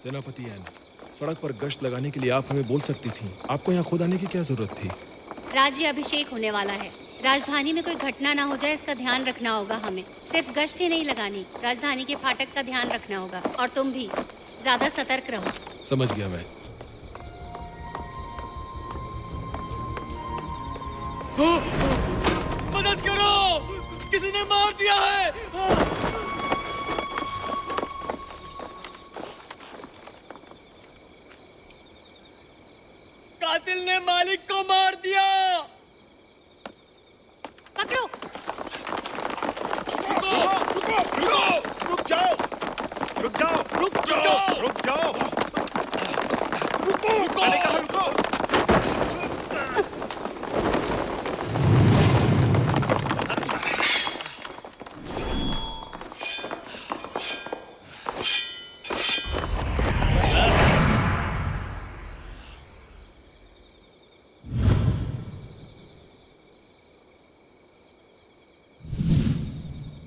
सेनापति एन, सड़क पर गश्त लगाने के लिए आप हमें बोल सकती थीं। आपको यहाँ खुद आने की क्या जरूरत थी? राज्य अभिषेक होने वाला है। राजधानी में कोई घटना ना हो जाए, इसका ध्यान रखना होगा हमें। सिर्फ गश्त ही नहीं लगानी, राजधानी के फाटक का ध्यान रखना होगा। और तुम भी ज्यादा सतर्क रहो। समझ गया मैं। मदद करो! किसी ने मार दिया है! कातिल ने मालिक को मार दिया! पकड़ो! रुक जाओ! रुक जाओ! रुक जाओ! रुक जाओ! रुको! मैंने कहा रुको!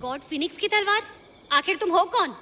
गॉड फिनिक्स की तलवार? आखिर तुम हो कौन?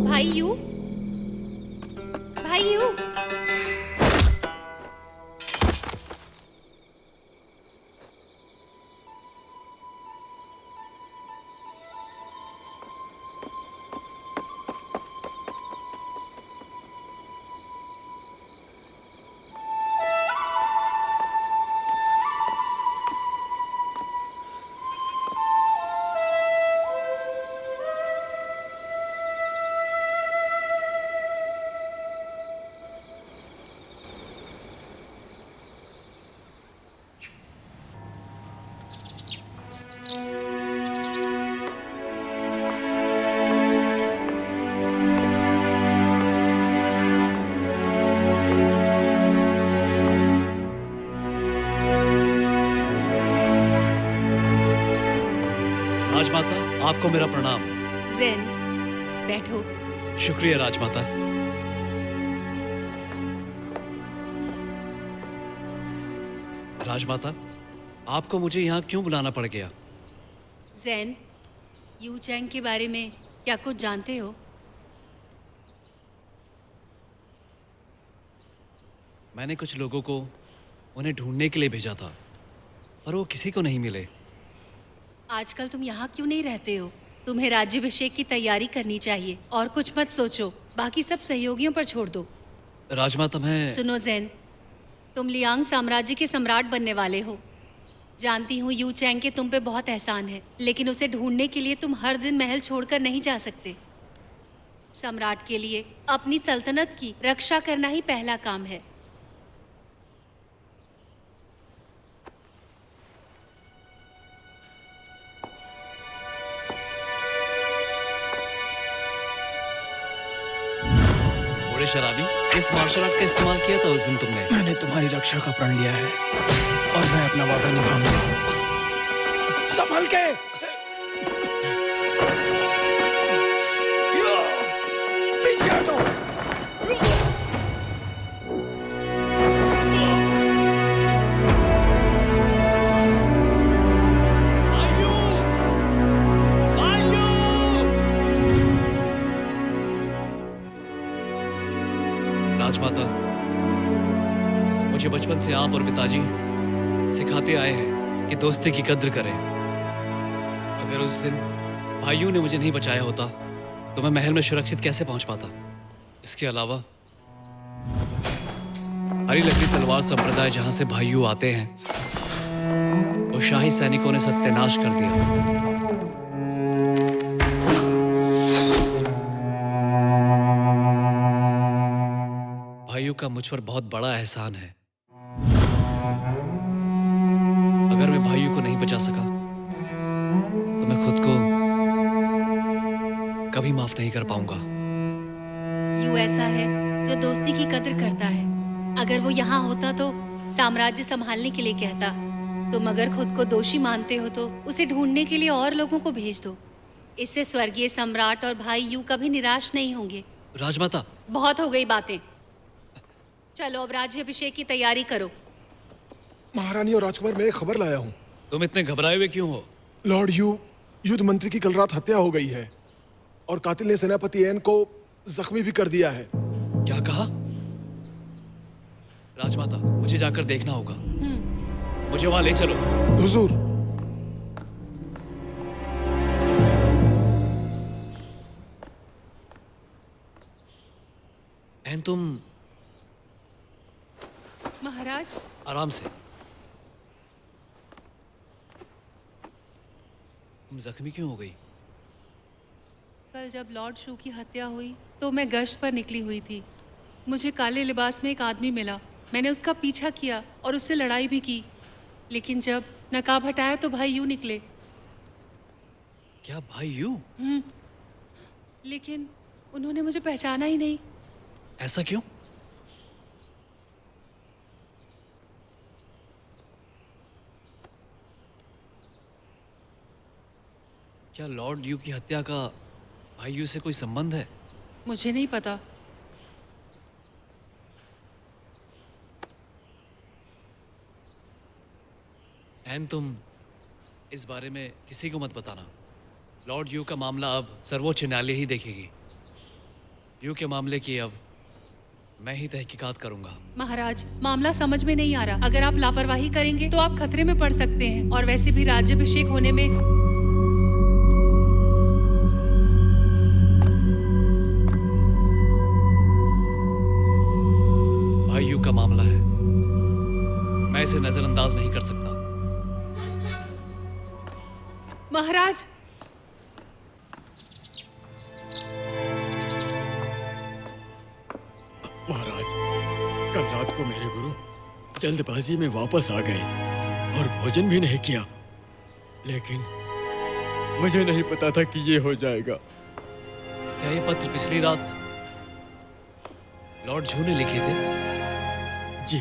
भाई यू? भाई यू? राजमाता, आपको मेरा प्रणाम। ज़ेन, बैठो। शुक्रिया राजमाता। राजमाता, आपको मुझे यहाँ क्यों बुलाना पड़ गया? ज़ेन, यू चैंग के बारे में क्या कुछ जानते हो? मैंने कुछ लोगों को उन्हें ढूंढने के लिए भेजा था, पर वो किसी को नहीं मिले। आजकल तुम यहाँ क्यों नहीं रहते हो? तुम्हें राज्याभिषेक की तैयारी करनी चाहिए और कुछ मत सोचो। बाकी सब सहयोगियों पर छोड़ दो। राजमाता, मैं... सुनो ज़ेन, तुम लियांग साम्राज्य के सम्राट बनने वाले हो। जानती हूँ यू चैंग के तुम पे बहुत एहसान है, लेकिन उसे ढूंढने के लिए तुम हर दिन महल छोड़कर नहीं जा सकते। सम्राट के लिए अपनी सल्तनत की रक्षा करना ही पहला काम है। बड़े शराबी, इस मार्शल आर्ट का इस्तेमाल किया था उस दिन तुमने। मैंने तुम्हारी रक्षा का प्रण लिया है और मैं अपना वादा निभाऊंगा। संभल के! पीछे हटो! राजमाता, मुझे बचपन से आप और पिताजी सिखाते आए हैं कि दोस्ती की कद्र करें। अगर उस दिन भाइयों ने मुझे नहीं बचाया होता तो मैं महल में सुरक्षित कैसे पहुंच पाता। इसके अलावा हरी लकड़ी तलवार संप्रदाय जहां से भाइयों आते हैं, वो शाही सैनिकों ने सत्यानाश कर दिया। भाइयों का मुझ पर बहुत बड़ा एहसान है। अगर मैं भाइयों को नहीं बचा सका तो मैं खुद को कभी माफ नहीं कर पाऊंगा। यू ऐसा है जो दोस्ती की कदर करता है। अगर वो यहाँ होता तो साम्राज्य संभालने के लिए कहता। तुम अगर खुद को दोषी मानते हो तो उसे ढूंढने के लिए और लोगों को भेज दो। इससे स्वर्गीय सम्राट और भाई यू कभी निराश नहीं होंगे। राजमाता, बहुत हो गई बातें। चलो अब राज्याभिषेक की तैयारी करो। महारानी और राजकुमार, मैं एक खबर लाया हूँ। तुम इतने घबराए हुए क्यों हो? लॉर्ड यू युद्ध मंत्री की कल रात हत्या हो गई है और कातिल ने सेनापति एन को जख्मी भी कर दिया है। क्या कहा? राजमाता, मुझे जाकर देखना होगा। मुझे वहां ले चलो। हुजूर, एन, तुम महाराज, आराम से। तुम जख्मी क्यों हो गई? कल जब लॉर्ड शू की हत्या हुई तो मैं गश्त पर निकली हुई थी। मुझे काले लिबास में एक आदमी मिला। मैंने उसका पीछा किया और उससे लड़ाई भी की, लेकिन जब नकाब हटाया तो भाई यू निकले। क्या भाई यू? लेकिन उन्होंने मुझे पहचाना ही नहीं। ऐसा क्यों? क्या लॉर्ड यू की हत्या का भाई यू से कोई संबंध है? मुझे नहीं पता। एन, तुम इस बारे में किसी को मत बताना। लॉर्ड यू का मामला अब सर्वोच्च न्यायालय ही देखेगी। यू के मामले की अब मैं ही तहकीकात करूंगा। महाराज, मामला समझ में नहीं आ रहा। अगर आप लापरवाही करेंगे तो आप खतरे में पड़ सकते हैं, और वैसे भी राज्याभिषेक होने में भाई यू का मामला है, मैं इसे नजरअंदाज नहीं कर सकता। महाराज, महाराज, कल रात को मेरे गुरु जल्दबाजी में वापस आ गए और भोजन भी नहीं किया, लेकिन मुझे नहीं पता था कि ये हो जाएगा। क्या ये पत्र पिछली रात लॉर्ड झू ने लिखे थे? जी,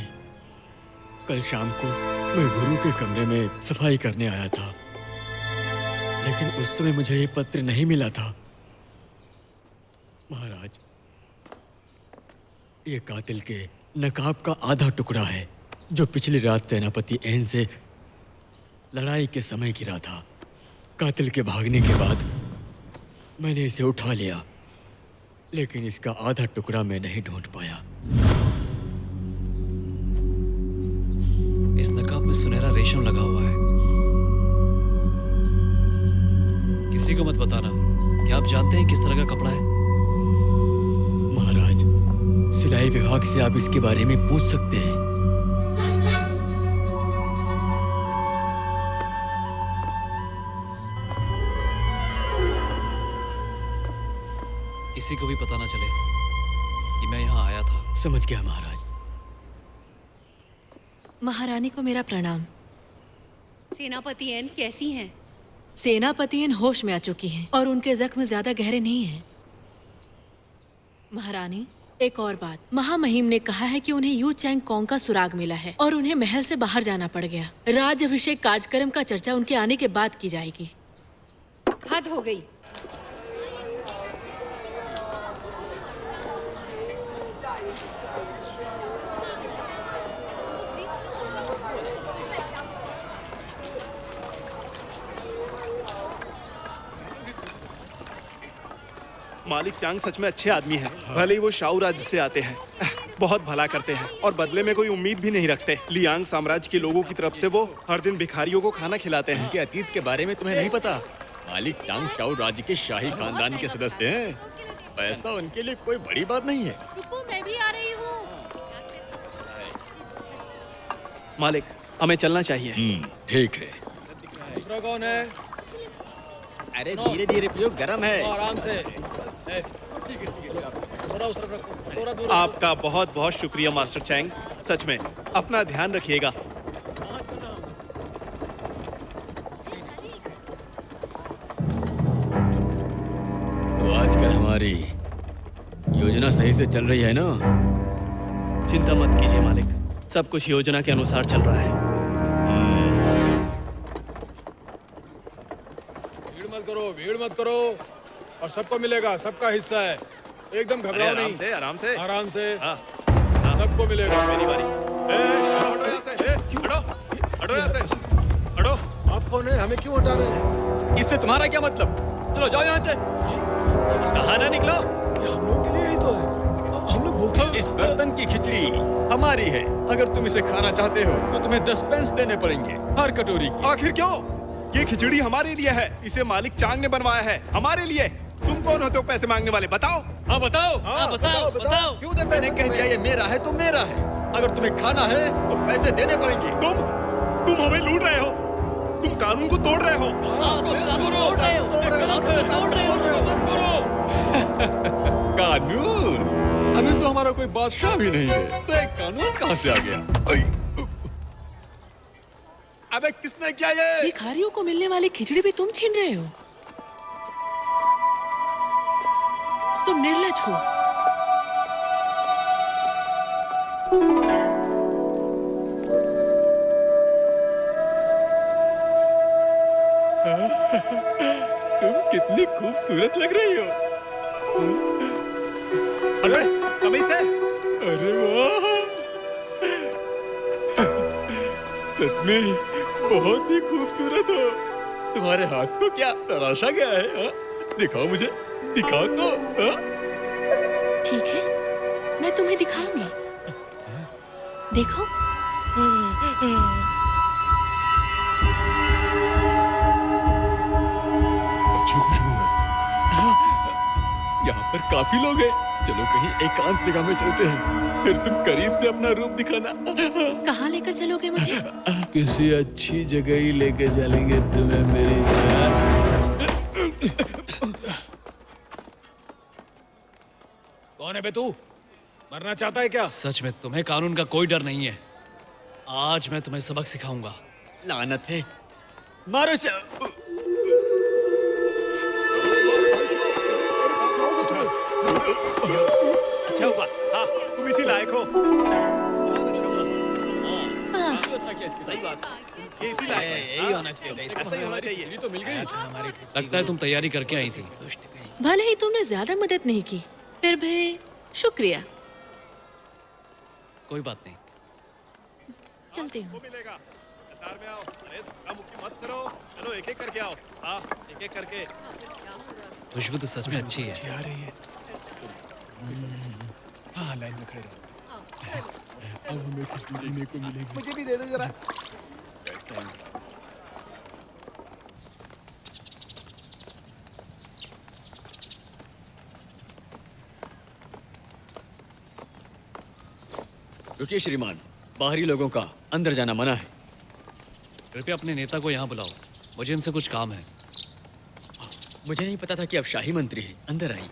कल शाम को मैं गुरु के कमरे में सफाई करने आया था, लेकिन उस समय मुझे ये पत्र नहीं मिला था। महाराज, ये कातिल के नकाब का आधा टुकड़ा है जो पिछली रात सेनापति एन से लड़ाई के समय गिरा था। कातिल के भागने के बाद मैंने इसे उठा लिया, लेकिन इसका आधा टुकड़ा मैं नहीं ढूंढ पाया। इस नकाब में सुनहरा रेशम लगा हुआ है। किसी को मत बताना। क्या आप जानते हैं किस तरह का कपड़ा है? महाराज, सिलाई विभाग से आप इसके बारे में पूछ सकते हैं। किसी को भी पता ना चले कि मैं यहाँ आया था। समझ गया महाराज। महारानी को मेरा प्रणाम। सेनापति एन कैसी हैं? सेनापति इन होश में आ चुकी हैं और उनके जख्म ज्यादा गहरे नहीं हैं। महारानी, एक और बात, महामहिम ने कहा है कि उन्हें यू चैंग कोंग का सुराग मिला है और उन्हें महल से बाहर जाना पड़ गया। राज्याभिषेक कार्यक्रम का चर्चा उनके आने के बाद की जाएगी। हद हो गई। मालिक चांग सच में अच्छे आदमी हैं। भले ही वो शाहू राज्य से आते हैं, बहुत भला करते हैं और बदले में कोई उम्मीद भी नहीं रखते। लियांग साम्राज्य के लोगों की तरफ से वो हर दिन भिखारियों को खाना खिलाते हैं। उनके अतीत के बारे में तुम्हें नहीं पता? मालिक टांग शाहू राज्य के शाही खानदान के सदस्य हैं। ऐसा उनके लिए कोई बड़ी बात नहीं है। रुको, मैं भी आ रही हूँ। मालिक, हमें चलना चाहिए। ठीक है। दूसरा कौन है? अरे धीरे धीरे पियो, गरम है। आराम से। ठीक है। थोड़ा उस तरफ रखो, थोड़ा दूर। आपका बहुत बहुत शुक्रिया मास्टर चैंग, सच में अपना ध्यान रखिएगा। तो आजकल हमारी योजना सही से चल रही है ना? चिंता मत कीजिए मालिक, सब कुछ योजना के अनुसार चल रहा है। भीड़ मत करो और सबको मिलेगा, सबका हिस्सा है। एकदम घबराओ नहीं, आराम से आराम से हाँ। सबको मिलेगा। मेरी बारी। हटो यहाँ से, हटो यहाँ से, हटो। आप कौन है? हमें क्यों हटा रहे हैं? इससे तुम्हारा क्या मतलब? चलो जाओ यहाँ से। कहाँ ना निकलो। ये हम लोगों के लिए ही तो है। हम लोग भूखे हैं। इस बर्तन की खिचड़ी हमारी है। अगर तुम इसे खाना चाहते हो तो तुम्हें 10 पेंस देने पड़ेंगे हर कटोरी की। आखिर क्यों? ये खिचड़ी हमारे लिए है, इसे मालिक चांग ने बनवाया है, हमारे लिए। तुम कौन होते हो पैसे मांगने वाले? बताओ। हाँ बताओ। हाँ, बताओ। क्यों दे मैंने पैसे कह दिया ये मेरा है तो मेरा है। अगर तुम्हें खाना है तो पैसे देने पड़ेंगे। तुम हमें लूट रहे हो, तुम कानून को तोड़ रहे हो। कानून? अभी तो हमारा कोई बादशाह भी नहीं है, तो एक कानून कहाँ से आ गया? अबे किसने किया ये? भिखारियों को मिलने वाली खिचड़ी भी तुम छीन रहे हो? तुम निर्लज हो। तुम कितनी खूबसूरत लग रही हो। अरे कमीज से। अरे वाह, सच में ही बहुत ही खूबसूरत हो। तुम्हारे हाथ को क्या तराशा गया है? हा? दिखाओ मुझे, दिखाओ तो। हा? ठीक है, मैं तुम्हें दिखाऊंगी। देखो। अच्छी खुशबू है। यहाँ पर काफी लोग हैं। चलो कहीं एकांत जगह में चलते हैं, फिर तुम करीब से अपना रूप दिखाना। कहाँ लेकर चलोगे मुझे? किसी अच्छी जगह ही लेके चलेंगे तुम्हें मेरी जान। कौन है बे तू? मरना चाहता है क्या? सच में तुम्हें कानून का कोई डर नहीं है। आज मैं तुम्हें सबक सिखाऊंगा। लानत है, मारो इसे। अच्छा हुआ, हाँ, तुम इसी लायक हो। अच्छा किया इसके सही बात, ये इसी लायक है। यही होना चाहिए। ऐसा ही होना चाहिए। तो मिल गई। लगता है तुम तैयारी करके आई थी। भले ही तुमने ज्यादा मदद नहीं की, फिर भी शुक्रिया। कोई बात नहीं। चलती हूँ। वो मिलेगा। कतार में आओ। अरे धक्का मुक्की मत करो। चलो एक एक करके आओ। हाँ, एक एक करके। खुशबू तो सच में अच्छी है। आ रही है। हाँ, लाइन में खड़े रहो। अब हमें खुशबू पीने को मिलेगी। मुझे भी दे दो जरा। रुकिए श्रीमान, बाहरी लोगों का अंदर जाना मना है। कृपया अपने नेता को यहाँ बुलाओ, मुझे इनसे कुछ काम है। मुझे नहीं पता था कि आप शाही मंत्री हैं। अंदर आइए।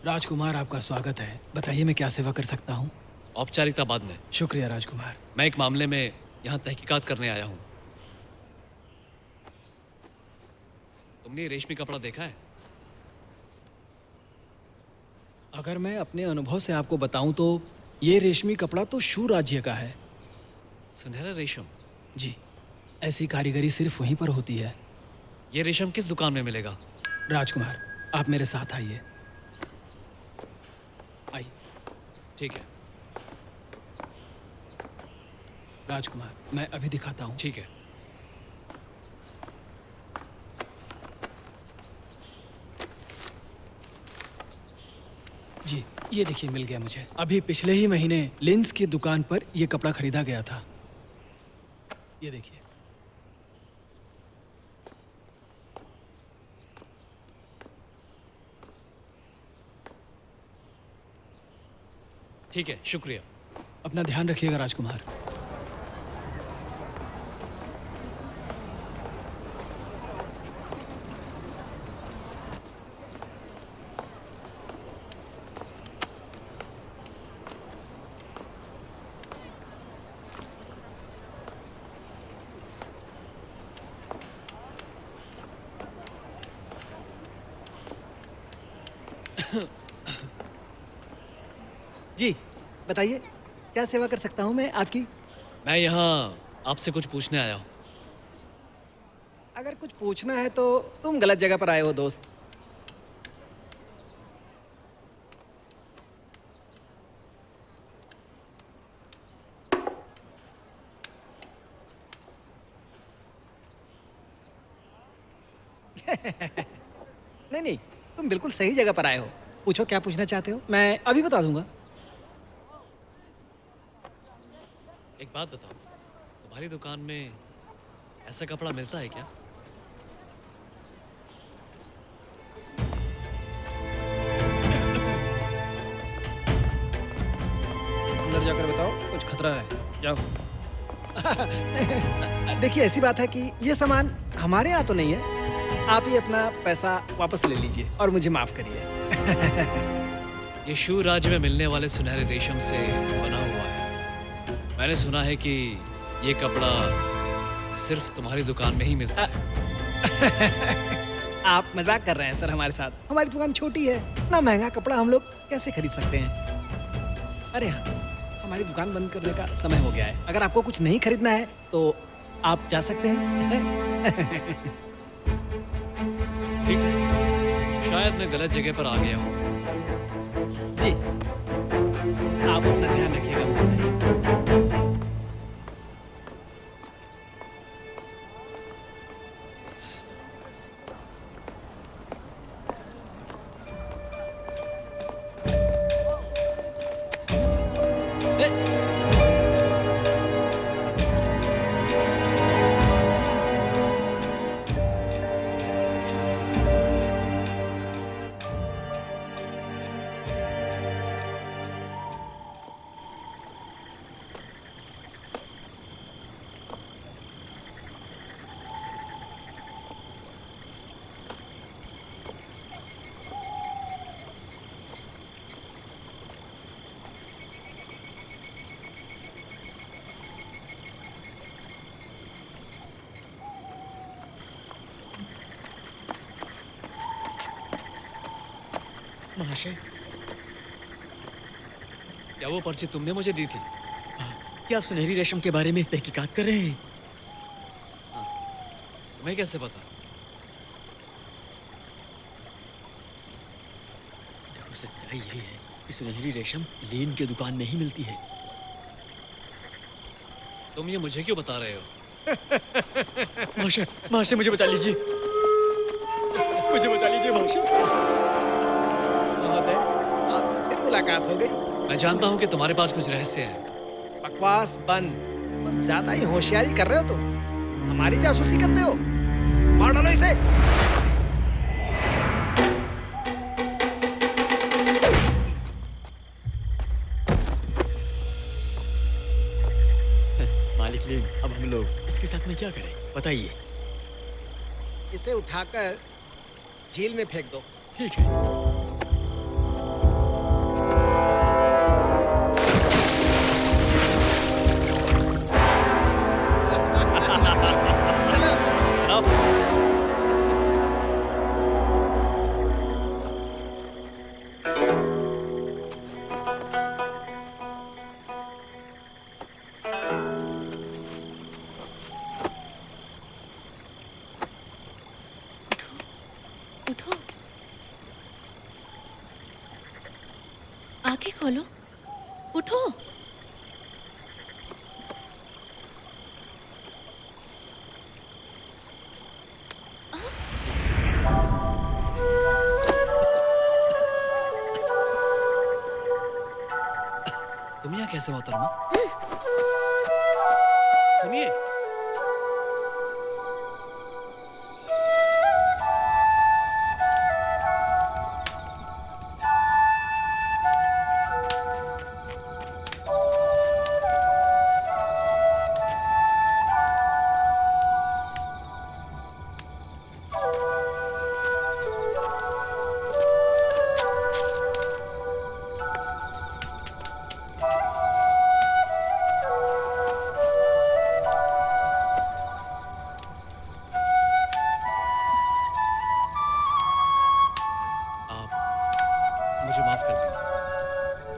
राजकुमार, आपका स्वागत है। बताइए मैं क्या सेवा कर सकता हूँ? औपचारिकता बाद में। शुक्रिया राजकुमार। मैं एक मामले में यहाँ तहकीकात करने आया हूँ। तुमने ये रेशमी कपड़ा देखा है? अगर मैं अपने अनुभव से आपको बताऊं तो ये रेशमी कपड़ा तो शू राज्य का है। सुनहरा रेशम? जी, ऐसी कारीगरी सिर्फ वहीं पर होती है। ये रेशम किस दुकान में मिलेगा? राजकुमार, आप मेरे साथ आइए। आइए। ठीक है। राजकुमार, मैं अभी दिखाता हूँ। ठीक है। जी, ये देखिए, मिल गया मुझे। अभी पिछले ही महीने लिंस की दुकान पर ये कपड़ा खरीदा गया था। ये देखिए। ठीक है, शुक्रिया। अपना ध्यान रखिएगा राजकुमार। जी बताइए, क्या सेवा कर सकता हूँ मैं आपकी? मैं यहाँ आपसे कुछ पूछने आया हूँ। अगर कुछ पूछना है तो तुम गलत जगह पर आए हो दोस्त। नहीं नहीं, तुम बिल्कुल सही जगह पर आए हो। पूछो क्या पूछना चाहते हो, मैं अभी बता दूंगा। एक बात बताओ, तुम्हारी दुकान में ऐसा कपड़ा मिलता है क्या? अंदर जाकर बताओ, कुछ खतरा है, जाओ। देखिए ऐसी बात है कि ये सामान हमारे यहाँ तो नहीं है। आप ही अपना पैसा वापस ले लीजिए और मुझे माफ करिए। ये शू राज्य में मिलने वाले सुनहरे रेशम से बना हुआ है। मैंने सुना है कि ये कपड़ा सिर्फ तुम्हारी दुकान में ही मिलता है। आप मजाक कर रहे हैं सर हमारे साथ। हमारी दुकान छोटी है, इतना महंगा कपड़ा हम लोग कैसे खरीद सकते हैं? अरे हाँ, हमारी दुकान बंद करने का समय हो गया है। अगर आपको कुछ नहीं खरीदना है तो आप जा सकते हैं। ठीक है, शायद मैं गलत जगह पर आ गया हूँ। जी, आप अपना ध्यान रखिएगा महोदय। महाशय, क्या वो पर्ची तुमने मुझे दी थी? क्या आप सुनहरी रेशम के बारे में तहकीकात कर रहे हैं? तुम्हें कैसे पता? देखो, सच्चाई यही है कि सुनहरी रेशम लीन की दुकान में ही मिलती है। तुम ये मुझे क्यों बता रहे हो? महाशय, महाशय मुझे बचा लीजिए, मुझे बचा लीजिए महाशय। महोदय, आपसे फिर मुलाकात हो गई। मैं जानता हूँ कि तुम्हारे पास कुछ रहस्य है। बकवास बंद। कुछ ज्यादा ही होशियारी कर रहे हो तुम। हमारी जासूसी करते हो। मार डालो इसे। मालिक लीन, अब हम लोग इसके साथ में क्या करें, बताइए। इसे उठाकर झील में फेंक दो। ठीक है। उठो, आंखें खोलो, उठो। तुम यहाँ कैसे मोहतरमा? सुनिए, मुझे माफ कर दो,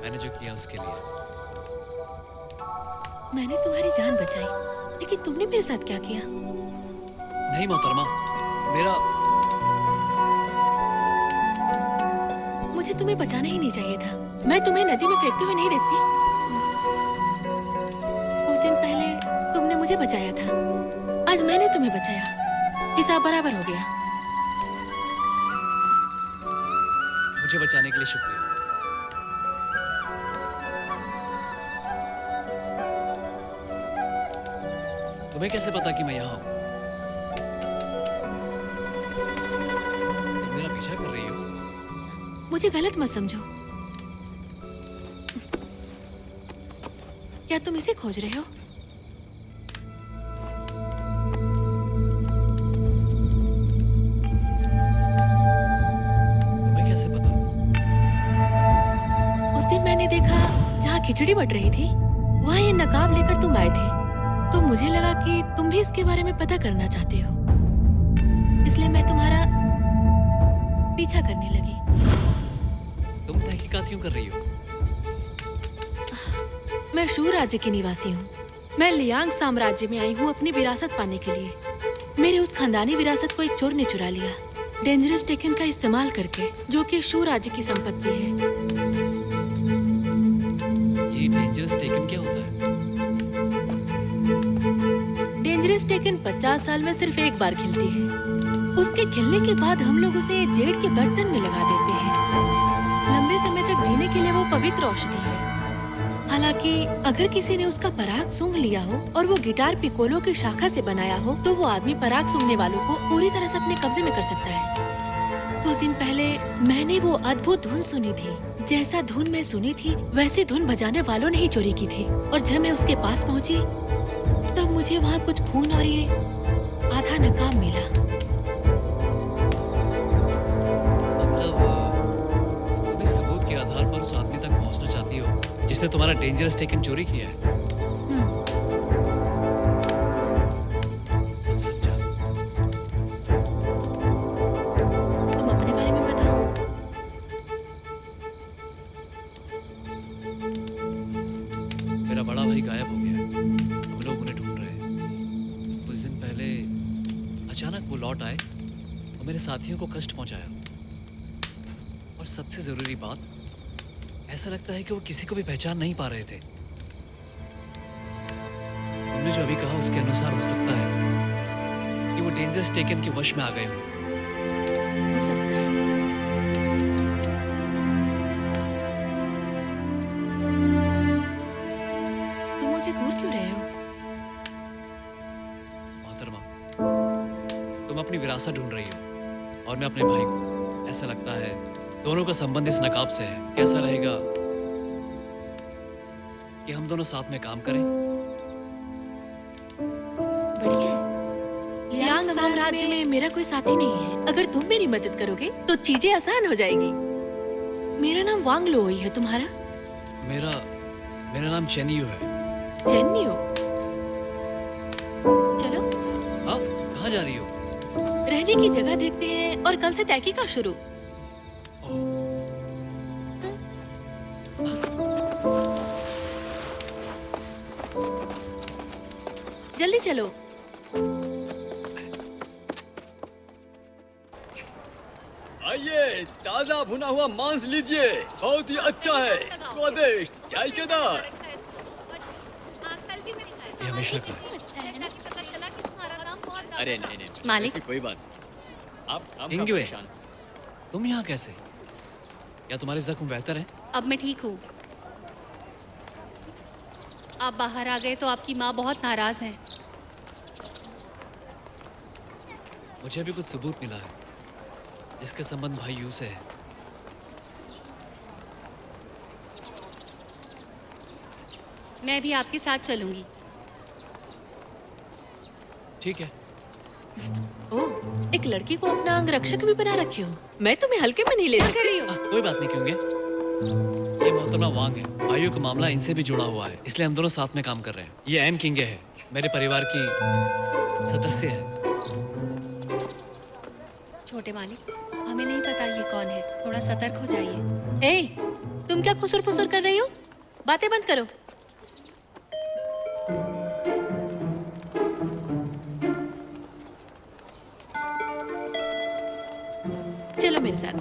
मैंने जो किया उसके लिए। मैंने तुम्हारी जान बचाई, लेकिन तुमने मेरे साथ क्या किया? नहीं मोहतरमा, मेरा मुझे तुम्हें बचाना ही नहीं चाहिए था। मैं तुम्हें नदी में फेंकते हुए नहीं देखती। कुछ दिन पहले तुमने मुझे बचाया था, आज मैंने तुम्हें बचाया। हिसाब बराबर हो गया। मुझे बचाने के लिए शुक्रिया। तुम्हें कैसे पता कि मैं यहाँ हूँ? तुम मेरा पीछा कर रही हो? मुझे गलत मत समझो। क्या तुम इसे खोज रहे हो? तुम्हें कैसे पता? उस दिन मैंने देखा जहाँ खिचड़ी बट रही थी, वहाँ ये नकाब लेकर तुम आए थे, तो मुझे लगा कि तुम भी इसके बारे में पता करना चाहते हो, इसलिए मैं तुम्हारा पीछा करने लगी। तुम तहकीकात क्यों कर रही हो? मैं शू राज्य की निवासी हूँ। मैं लियांग साम्राज्य में आई हूँ अपनी विरासत पाने के लिए। मेरे उस खानदानी विरासत को एक चोर ने चुरा लिया, डेंजरस टेकन का इस्तेमाल करके, जो कि शू राज्य की संपत्ति है। ये डेंजरस टेकन क्या होता है? डेंजरस टेकन 50 साल में सिर्फ एक बार खिलती है। उसके खिलने के बाद हम लोग उसे जेड के बर्तन में लगा देते हैं। लंबे समय तक जीने के लिए वो पवित्र औषधि है। हालांकि अगर किसी ने उसका पराग सूंघ लिया हो और वो गिटार पिकोलो की शाखा से बनाया हो, तो वो आदमी पराग सूंघने वालों को पूरी तरह से अपने कब्जे में कर सकता है। कुछ दिन पहले मैंने वो अद्भुत धुन सुनी थी। जैसा धुन मैं सुनी थी, वैसी धुन बजाने वालों ने ही चोरी की थी। और जब मैं उसके पास पहुंची, तब मुझे वहाँ कुछ खून और ये आधा नकाब मिला। मतलब तुम इस सबूत के आधार पर उस आदमी तक पहुंचना चाहती हो जिसने तुम्हारा डेंजरस टेकन चोरी किया है? अब समझा। तुम अपने बारे में बताओ। मेरा बड़ा भाई गायब हो गया है। हम लोग उन्हें ढूंढ रहे हैं। कुछ दिन पहले अचानक वो लौट आए और मेरे साथियों को कष्ट पहुंचाया। और सबसे जरूरी बात, ऐसा लगता है कि वो किसी को भी पहचान नहीं पा रहे थे। तुमने जो अभी कहा उसके अनुसार हो सकता है कि वो डेंजरस टेकन के वश में आ गए हों। हो सकता है। तुम मुझे घूर क्यों रहे हो? मोहतरमा, तुम अपनी विरासत ढूंढ रही हो और मैं अपने भाई को। ऐसा लगता है दोनों का संबंध इस नकाब से है। कैसा रहेगा कि हम दोनों साथ में काम करें? बढ़िया। लियांग साम्राज्य में मेरा कोई साथी नहीं है। अगर तुम मेरी मदद करोगे तो चीजें आसान हो जाएगी। मेरा नाम वांग लोई है। तुम्हारा? मेरा नाम चेनियो है। चेन्नियो। चलो हाँ, कहाँ जा रही हो? रहने की जगह देखते हैं और कल से तहकीकात शुरू। जल्दी चलो। आइए, ताजा भुना हुआ मांस लीजिए, बहुत ही अच्छा है, स्वादिष्ट, जायकेदार। ये हमेशा का है। अरे नहीं नहीं, मालिक। ऐसी कोई बात नहीं। आप काम का इंग्वे, परेशान। तुम यहाँ कैसे? क्या तुम्हारे जख्म बेहतर हैं? अब मैं ठीक हूँ। आप बाहर आ गए तो आपकी माँ बहुत नाराज है। मुझे अभी कुछ सबूत मिला है जिसके संबंध भाई यू से है। मैं भी आपके साथ चलूंगी। ठीक है। ओह, एक लड़की को अपना अंग रक्षक भी बना रखे हो। मैं तुम्हें हल्के में नहीं ले क्या सकती। कर रही हो? कोई बात नहीं, क्योंकि ये मोहतरमा वांग है। भाइयों का मामला इनसे भी जुड़ा हुआ है, इसलिए हम दोनों साथ में काम कर रहे हैं। ये एन किंगे है, मेरे परिवार की सदस्य है। छोटे मालिक, हमें नहीं पता ये कौन है। थोड़ा सतर्क हो जाइए। ए, तुम क्या खुसुर फुसुर कर रही हो? बातें बंद करो। चलो मेरे साथ।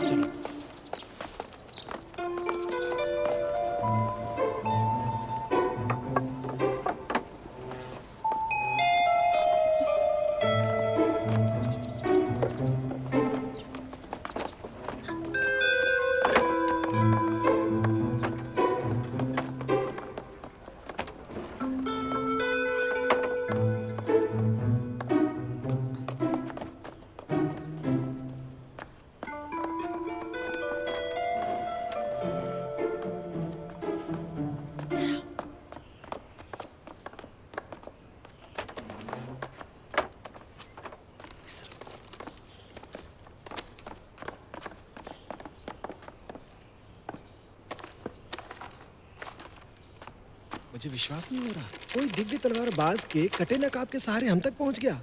चलो। मुझे विश्वास नहीं हो रहा, कोई दिव्य तलवार बाज के कटे नकाब के सहारे हम तक पहुंच गया।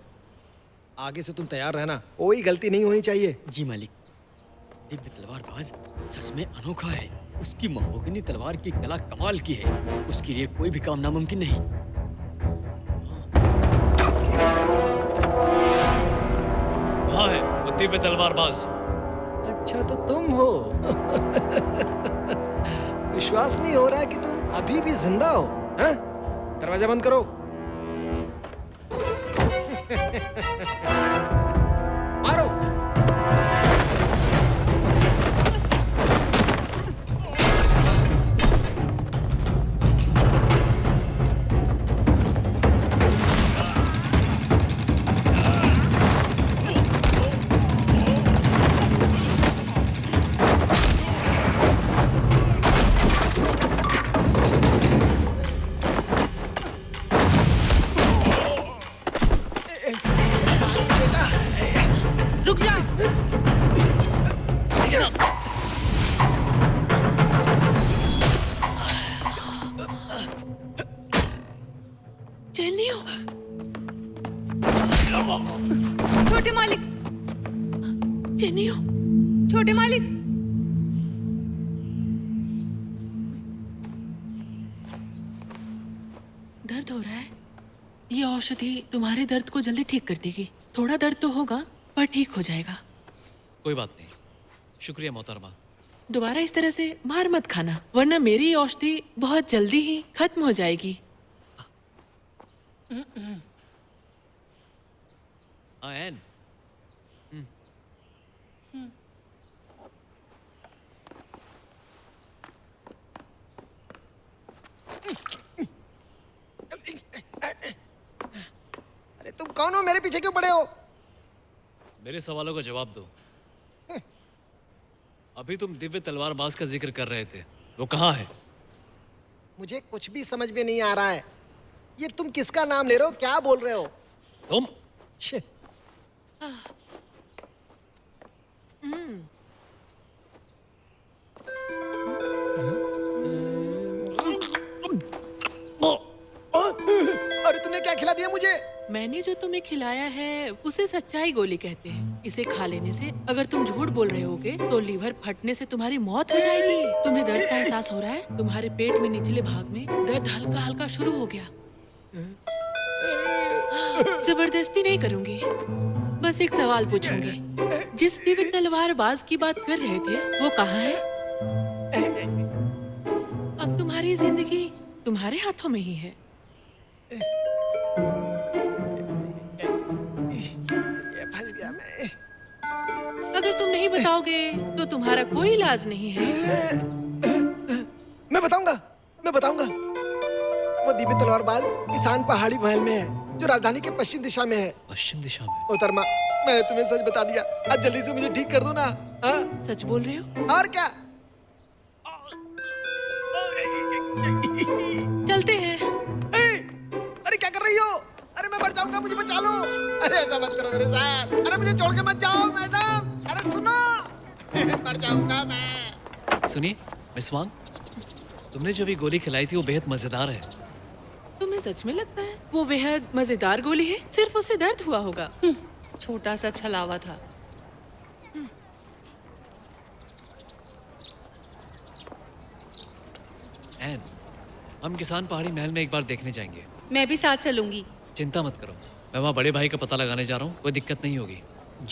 आगे से तुम तैयार रहना, कोई गलती नहीं होनी चाहिए। जी मालिक, दिव्य तलवारबाज सच में अनोखा है। उसकी महोगनी तलवार की कला कमाल की है। उसके लिए कोई भी काम नामुमकिन नहीं। वहाँ है वो दिव्य तलवारबाज। अच्छा तो तुम हो। विश्वास नहीं हो रहा कि तुम अभी भी जिंदा हो। हैं? दरवाजा बंद करो। मारो। रुक जा। चैन नहीं हो? छोटे मालिक, चैन नहीं हो? छोटे मालिक। दर्द हो रहा है? ये औषधि तुम्हारे दर्द को जल्दी ठीक कर देगी। थोड़ा दर्द तो होगा पर ठीक हो जाएगा। कोई बात नहीं, शुक्रिया मोहतरमा। दोबारा इस तरह से मार मत खाना, वरना मेरी औषधि बहुत जल्दी ही खत्म हो जाएगी। हाँ एन, अरे तुम कौन हो? मेरे पीछे क्यों पड़े हो? मेरे सवालों का जवाब दो। अभी तुम दिव्य तलवारबाज का जिक्र कर रहे थे, वो कहाँ है? मुझे कुछ भी समझ में नहीं आ रहा है। ये तुम किसका नाम ले रहे हो? क्या बोल रहे हो? तुम शे, अरे तुमने क्या खिला दिया मुझे? मैंने जो तुम्हें खिलाया है उसे सच्चाई गोली कहते हैं। इसे खा लेने से अगर तुम झूठ बोल रहे होगे तो लीवर फटने से तुम्हारी मौत हो जाएगी। तुम्हें दर्द का एहसास हो रहा है? तुम्हारे पेट में निचले भाग में दर्द हल्का हल्का शुरू हो गया। जबरदस्ती नहीं करूंगी, बस एक सवाल पूछूंगी। जिस दिव्य तलवारबाज की बात कर रहे थे वो कहाँ है? अब तुम्हारी जिंदगी तुम्हारे हाथों में ही है। फंस गया मैं। अगर तुम नहीं बताओगे तो तुम्हारा कोई इलाज नहीं है। मैं बताऊंगा। वो दिव्य तलवारबाज किसान पहाड़ी महल में है, जो राजधानी के पश्चिम दिशा में है। पश्चिम दिशा में? मोहतरमा, मैंने तुम्हें सच बता दिया। अब जल्दी से मुझे ठीक कर दो ना। हाँ? सच बोल रहे हो? और क्या? चलते हैं। अरे क्या कर रही हो? अरे मैं मर जाऊंगा, मुझे बचा लो। अरे ऐसा मत करो मेरे साथ। अरे मुझे छोड़ के मत जाओ मैडम। अरे सुनो, मर जाऊंगा मैं। सुनिए मिस वांग, तुमने जो अभी गोली खिलाई थी वो बेहद मजेदार है। तुम्हें सच में लगता है वो बेहद मजेदार गोली है? सिर्फ उसे दर्द हुआ होगा। छोटा सा छलावा था। हम किसान पहाड़ी महल में एक बार देखने जाएंगे। मैं भी साथ चलूंगी। चिंता मत करो, मैं वहाँ बड़े भाई का पता लगाने जा रहा हूँ, कोई दिक्कत नहीं होगी।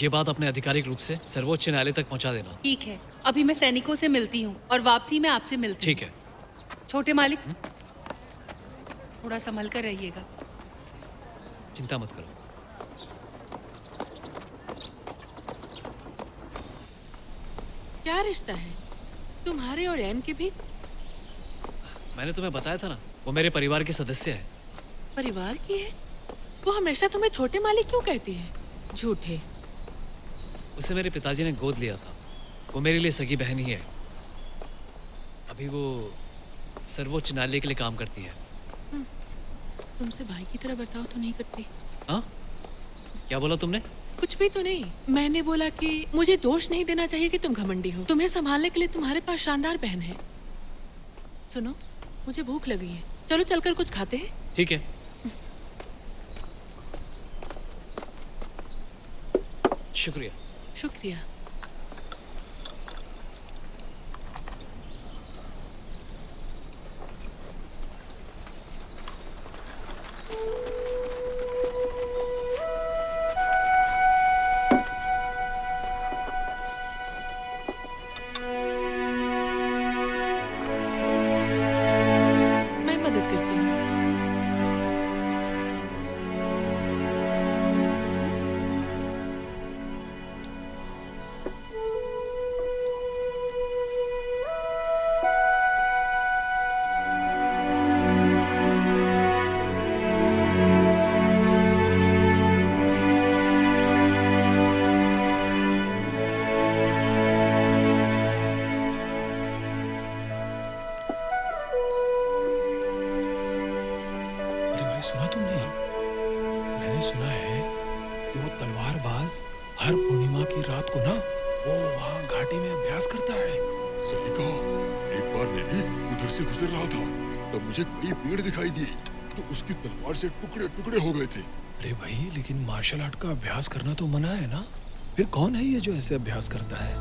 ये बात अपने आधिकारिक रूप से सर्वोच्च न्यायालय तक पहुँचा देना। ठीक है, अभी मैं सैनिकों से मिलती हूँ और वापसी में आपसे मिलती हूँ। ठीक है। छोटे मालिक, थोड़ा संभल कर रहिएगा। चिंता मत करो। क्या रिश्ता है तुम्हारे और एन के बीच? मैंने तुम्हें बताया था ना, वो मेरे परिवार के सदस्य है। परिवार की है? वो हमेशा तुम्हें छोटे मालिक क्यों कहती है? झूठे। उसे मेरे पिताजी ने गोद लिया था, वो मेरे लिए सगी बहन ही है। अभी वो सर्वोच्च न्यायालय के लिए काम करती है। तुमसे भाई की तरह बर्ताव तो नहीं करती? हाँ, क्या बोला तुमने? कुछ भी तो नहीं। मैंने बोला कि मुझे दोष नहीं देना चाहिए कि तुम घमंडी हो। तुम्हें संभालने के लिए तुम्हारे पास शानदार बहन है। सुनो, मुझे भूख लगी है, चलो चलकर कुछ खाते हैं। ठीक है। शुक्रिया। शुक्रिया। मैं मदद करती हूँ। अरे भाई, सुना तुमने? मैंने सुना है कि वो तलवारबाज हर पूर्णिमा की रात को ना वो वहाँ घाटी में अभ्यास करता है। सही कहा। एक बार मैं भी उधर से गुजर रहा था, तब मुझे कई पेड़ दिखाई दिए जो उसकी तलवार से टुकड़े टुकड़े हो गए थे। अरे भाई, लेकिन मार्शल आर्ट का अभ्यास करना तो मना है ना? फिर कौन है ये जो ऐसे अभ्यास करता है?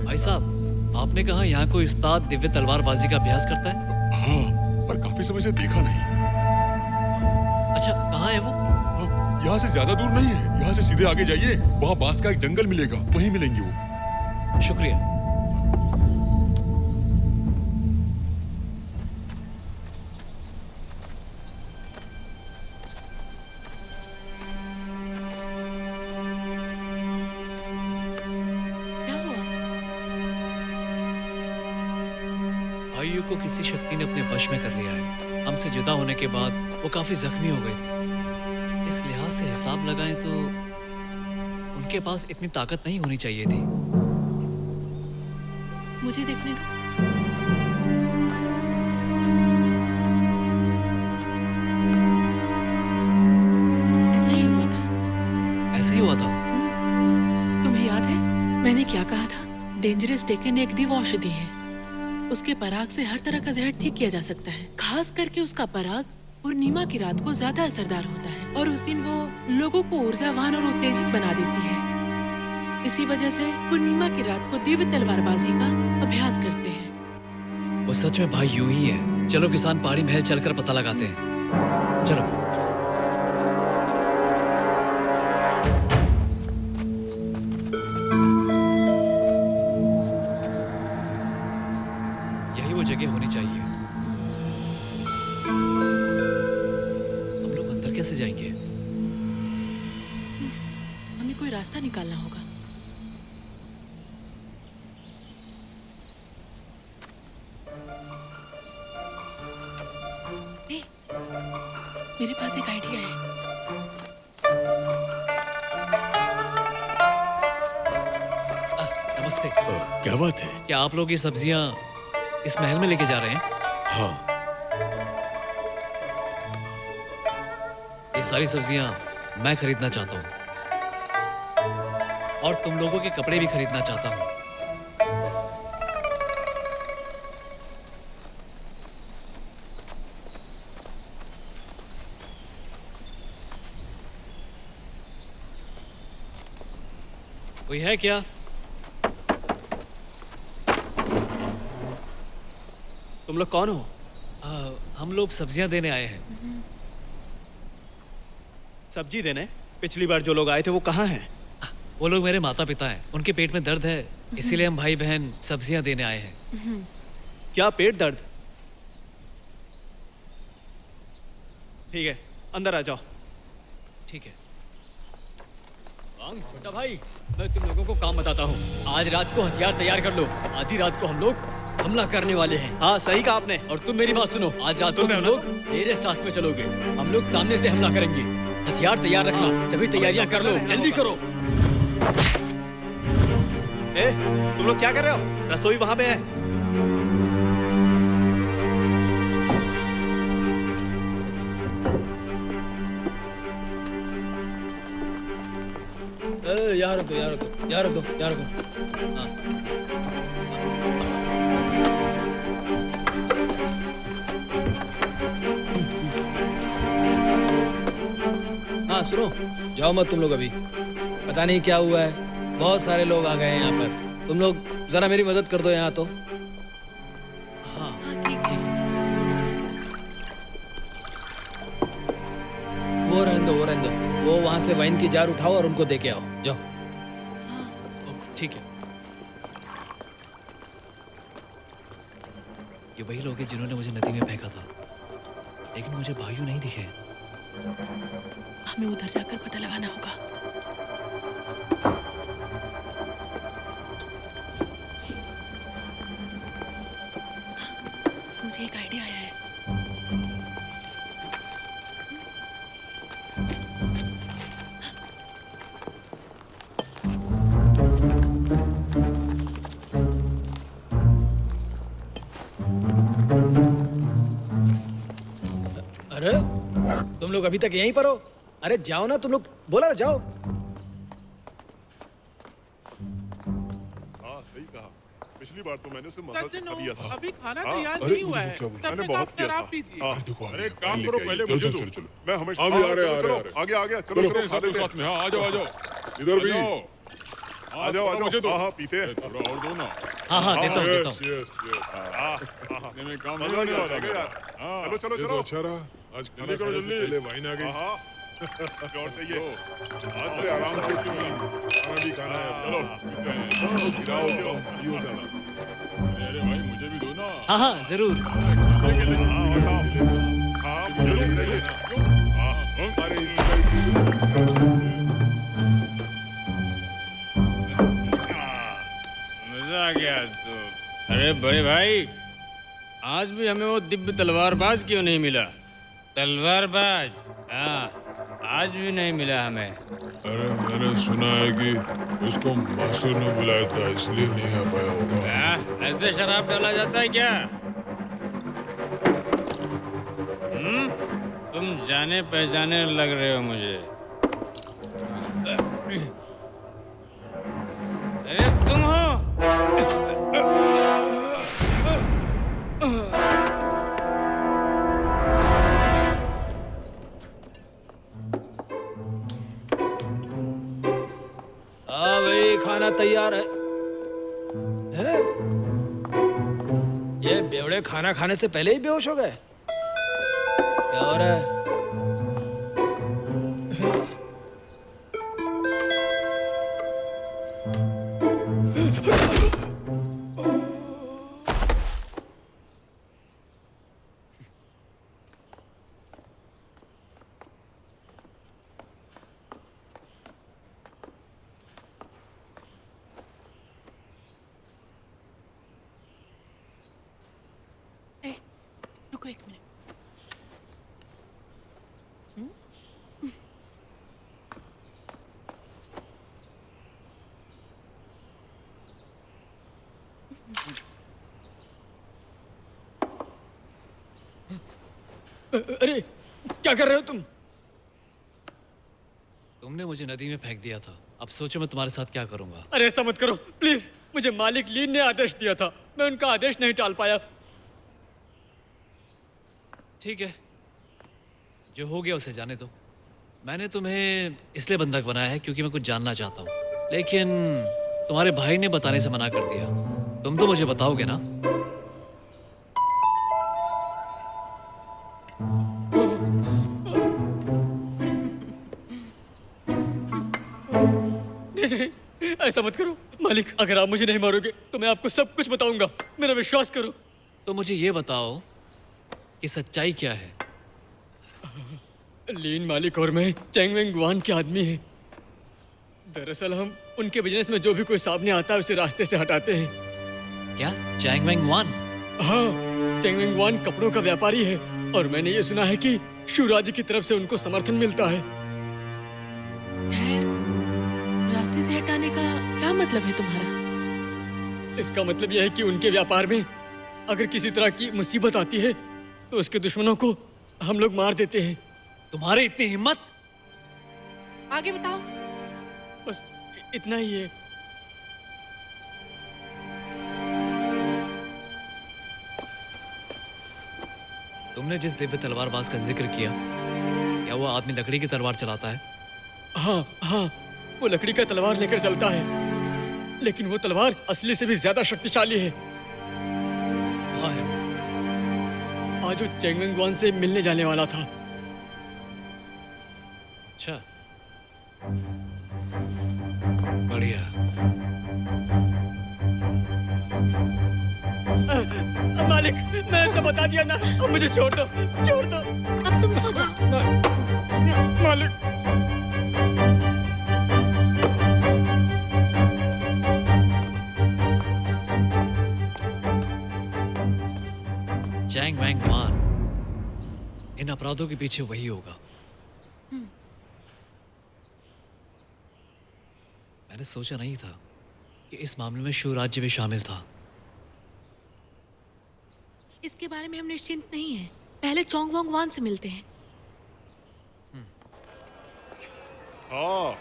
भाई साहब, आपने कहा यहाँ कोई उस्ताद दिव्य तलवारबाजी का अभ्यास करता है? हाँ, पर काफी समय से देखा नहीं। अच्छा, कहाँ है वो? हाँ, यहाँ से ज्यादा दूर नहीं है। यहाँ से सीधे आगे जाइए, वहाँ बांस का एक जंगल मिलेगा, वहीं मिलेंगे वो। शुक्रिया। क्या हुआ? भाइयों को किसी शक्ति ने अपने वश में कर लिया है। हमसे जुदा होने के बाद वो काफी जख्मी हो गए थे। इस लिहाज से हिसाब लगाएं तो उनके पास इतनी ताकत नहीं होनी चाहिए थी। मुझे देखने दो। ऐसा ही हुआ था। ऐसा ही हुआ था। तुम्हें याद है मैंने क्या कहा था? डेंजरस टेकन एक दिव्य औषधि है। उसके पराग से हर तरह का जहर ठीक किया जा सकता है। खास करके उसका पराग पूर्णिमा की रात को ज्यादा असरदार होता है और उस दिन वो लोगों को ऊर्जावान और उत्तेजित बना देती है। इसी वजह से पूर्णिमा की रात को दिव्य तलवारबाजी का अभ्यास करते हैं। वो सच में भाई यूं ही है। चलो किसान पहाड़ी महल चलकर पता लगाते हैं। चलो। यही वो जगह होनी चाहिए। हम लोग अंदर कैसे जाएंगे? हमें कोई रास्ता निकालना होगा। ए, मेरे पास एक आइडिया है। नमस्ते। क्या बात है? क्या आप लोग ये सब्जियां इस महल में लेके जा रहे हैं? हाँ, ये सारी सब्जियां मैं खरीदना चाहता हूँ और तुम लोगों के कपड़े भी खरीदना चाहता हूँ। कोई है क्या? तुम लोग कौन हो? हम लोग सब्जियां देने आए हैं। सब्जी देने? पिछली बार जो लोग आए थे वो कहाँ हैं? वो लोग मेरे माता पिता हैं, उनके पेट में दर्द है, इसीलिए हम भाई बहन सब्जियां देने आए हैं। क्या पेट दर्द? ठीक है, अंदर आ जाओ। ठीक है। वांग, छोटा भाई, मैं तुम लोगों को काम बताता हूँ। आज रात को हथियार तैयार कर लो। आधी रात को हम लोग हमला करने वाले हैं। हाँ, सही कहा आपने। और तुम मेरी बात सुनो, आज रात को तुम लोग मेरे साथ में चलोगे। हम लोग सामने से हमला करेंगे। हथियार तैयार रखना, सभी तैयारियां कर लो, जल्दी करो। ए, तुम लोग क्या कर रहे हो? रसोई वहां पे है। यहाँ रख दो, यहाँ रख दो, यहाँ रख दो, यहाँ रख दो। हाँ। हाँ सुनो, जाओ मत तुम लोग अभी। पता नहीं क्या हुआ है, बहुत सारे लोग आ गए हैं यहाँ पर। तुम लोग जरा मेरी मदद कर दो यहाँ तो। हाँ ठीक है। वो रहने दो, वो रहने दो। वो वहाँ से वाइन की जार उठाओ और उनको दे के आओ, जाओ। ठीक है। ये वही लोग हैं जिन्होंने मुझे नदी में फेंका था, लेकिन मुझे भाइयों नहीं दिखे। हमें उधर जाकर पता लगाना होगा। मुझे एक आइडिया आया है। अरे तुम लोग अभी तक यहीं पर हो? अरे जाओ ना, तुम लोग बोला ना जाओ। हाँ सही कहा। पिछली बार तो मैंने उसे मसाला सिखा दिया था। अभी खाना हाँ? तैयार अरे, नहीं हुआ है। मैंने बहुत किया था। पीजिए। देखो अरे काम करो पहले मुझे दो। चलो मैं हमेशा अभी आ रहे हैं, चलो, आ रहे हैं। आगे आगे चलो चलो साथ में। हाँ आ जाओ, आ जाओ। इधर भी आ आ जाओ मुझे दो। हाँ हाँ पीते हैं। थोड़ा और दो ना। हाँ हाँ देता हूँ, देता हूँ। इतने में काम मजा नहीं नहीं होने आता वाला। यार। चलो चलो ये तो चलो अच्छा रहा। आज जल्दी करो जल्दी। पहले वाइन आ गई। हाँ और चाहिए। आज तो आराम से खाना भी खाना है। चलो गिराओ पियो सारा। अरे भाई मुझे भी दो ना। हाँ हाँ जरूर। हाँ मुझे भी चाहिए ना। हाँ अरे इसका मजा आ गया तो। अरे बड़े भाई, आज भी हमें वो दिव्य तलवारबाज क्यों नहीं मिला? तलवारबाज? हाँ, आज भी नहीं मिला हमें। अरे मैंने सुना है कि उसको मास्टर ने बुलाया था, इसलिए नहीं आ पाया होगा। ऐसे शराब डाला जाता है क्या? तुम जाने पहचाने लग रहे हो मुझे। अरे तुम हो? हाँ भाई, खाना तैयार है। हैं? ये बेवड़े खाना खाने से पहले ही बेहोश हो गए? क्या हो रहा है? रुको एक मिनट। अरे क्या कर रहे हो तुम? तुमने मुझे नदी में फेंक दिया था, अब सोचो मैं तुम्हारे साथ क्या करूंगा। अरे ऐसा मत करो प्लीज। मुझे मालिक लीन ने आदेश दिया था, मैं उनका आदेश नहीं टाल पाया। ठीक है, जो हो गया उसे जाने दो। मैंने तुम्हें इसलिए बंधक बनाया है क्योंकि मैं कुछ जानना चाहता हूँ, लेकिन तुम्हारे भाई ने बताने से मना कर दिया। तुम तो मुझे बताओगे ना? ऐसा मत करो मालिक। अगर आप मुझे नहीं मारोगे तो मैं आपको सब कुछ बताऊंगा, मेरा विश्वास करो। तो मुझे ये बताओ कि सच्चाई क्या है? लीन मालिक और मैं चैंग वेंग वान के आदमी हैं। दरअसल हम उनके बिजनेस में जो भी कोई सामने आता है उसे रास्ते से हटाते हैं। क्या चैंग वेंग वान? हाँ, चैंग वेंग वान कपड़ों का व्यापारी है और मैंने ये सुना है कि शू राज्य की तरफ से उनको समर्थन मिलता है। खैर, रास्ते से हटाने का क्या मतलब है तुम्हारा? इसका मतलब यह है कि उनके व्यापार में अगर किसी तरह की मुसीबत आती है तो उसके दुश्मनों को हम लोग मार देते हैं। तुम्हारी इतनी हिम्मत? आगे बताओ। बस इतना ही है। तुमने जिस दिव्य तलवारबाज का जिक्र किया, क्या वो आदमी लकड़ी की तलवार चलाता है? हाँ हाँ, वो लकड़ी का तलवार लेकर चलता है, लेकिन वो तलवार असली से भी ज्यादा शक्तिशाली है। कहाँ है वो? आज वो चैंग वेंग वान से मिलने जाने वाला था। अच्छा, बढ़िया। मालिक, मैंने सब बता दिया ना, अब मुझे छोड़ दो, छोड़ दो। अब तुम सो जाओ। मालिक, चैंग वैंग वान इन अपराधों के पीछे वही होगा। मैंने सोचा नहीं था कि इस मामले में शू राज्य भी शामिल था। इसके बारे में हम निश्चिंत नहीं हैं। पहले चोंग वोंग वान से मिलते हैं। हाँ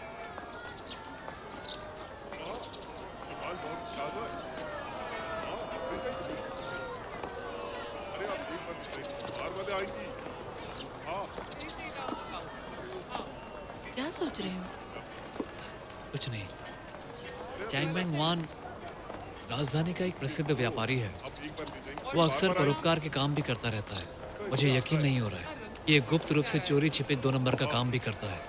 क्या सोच रहे हो? कुछ नहीं। चैंग वैंग वान राजधानी का एक प्रसिद्ध व्यापारी है। वो अक्सर परोपकार के काम भी करता रहता है। मुझे यकीन नहीं हो रहा है कि ये गुप्त रूप से चोरी छिपे 2 नंबर का काम भी करता है।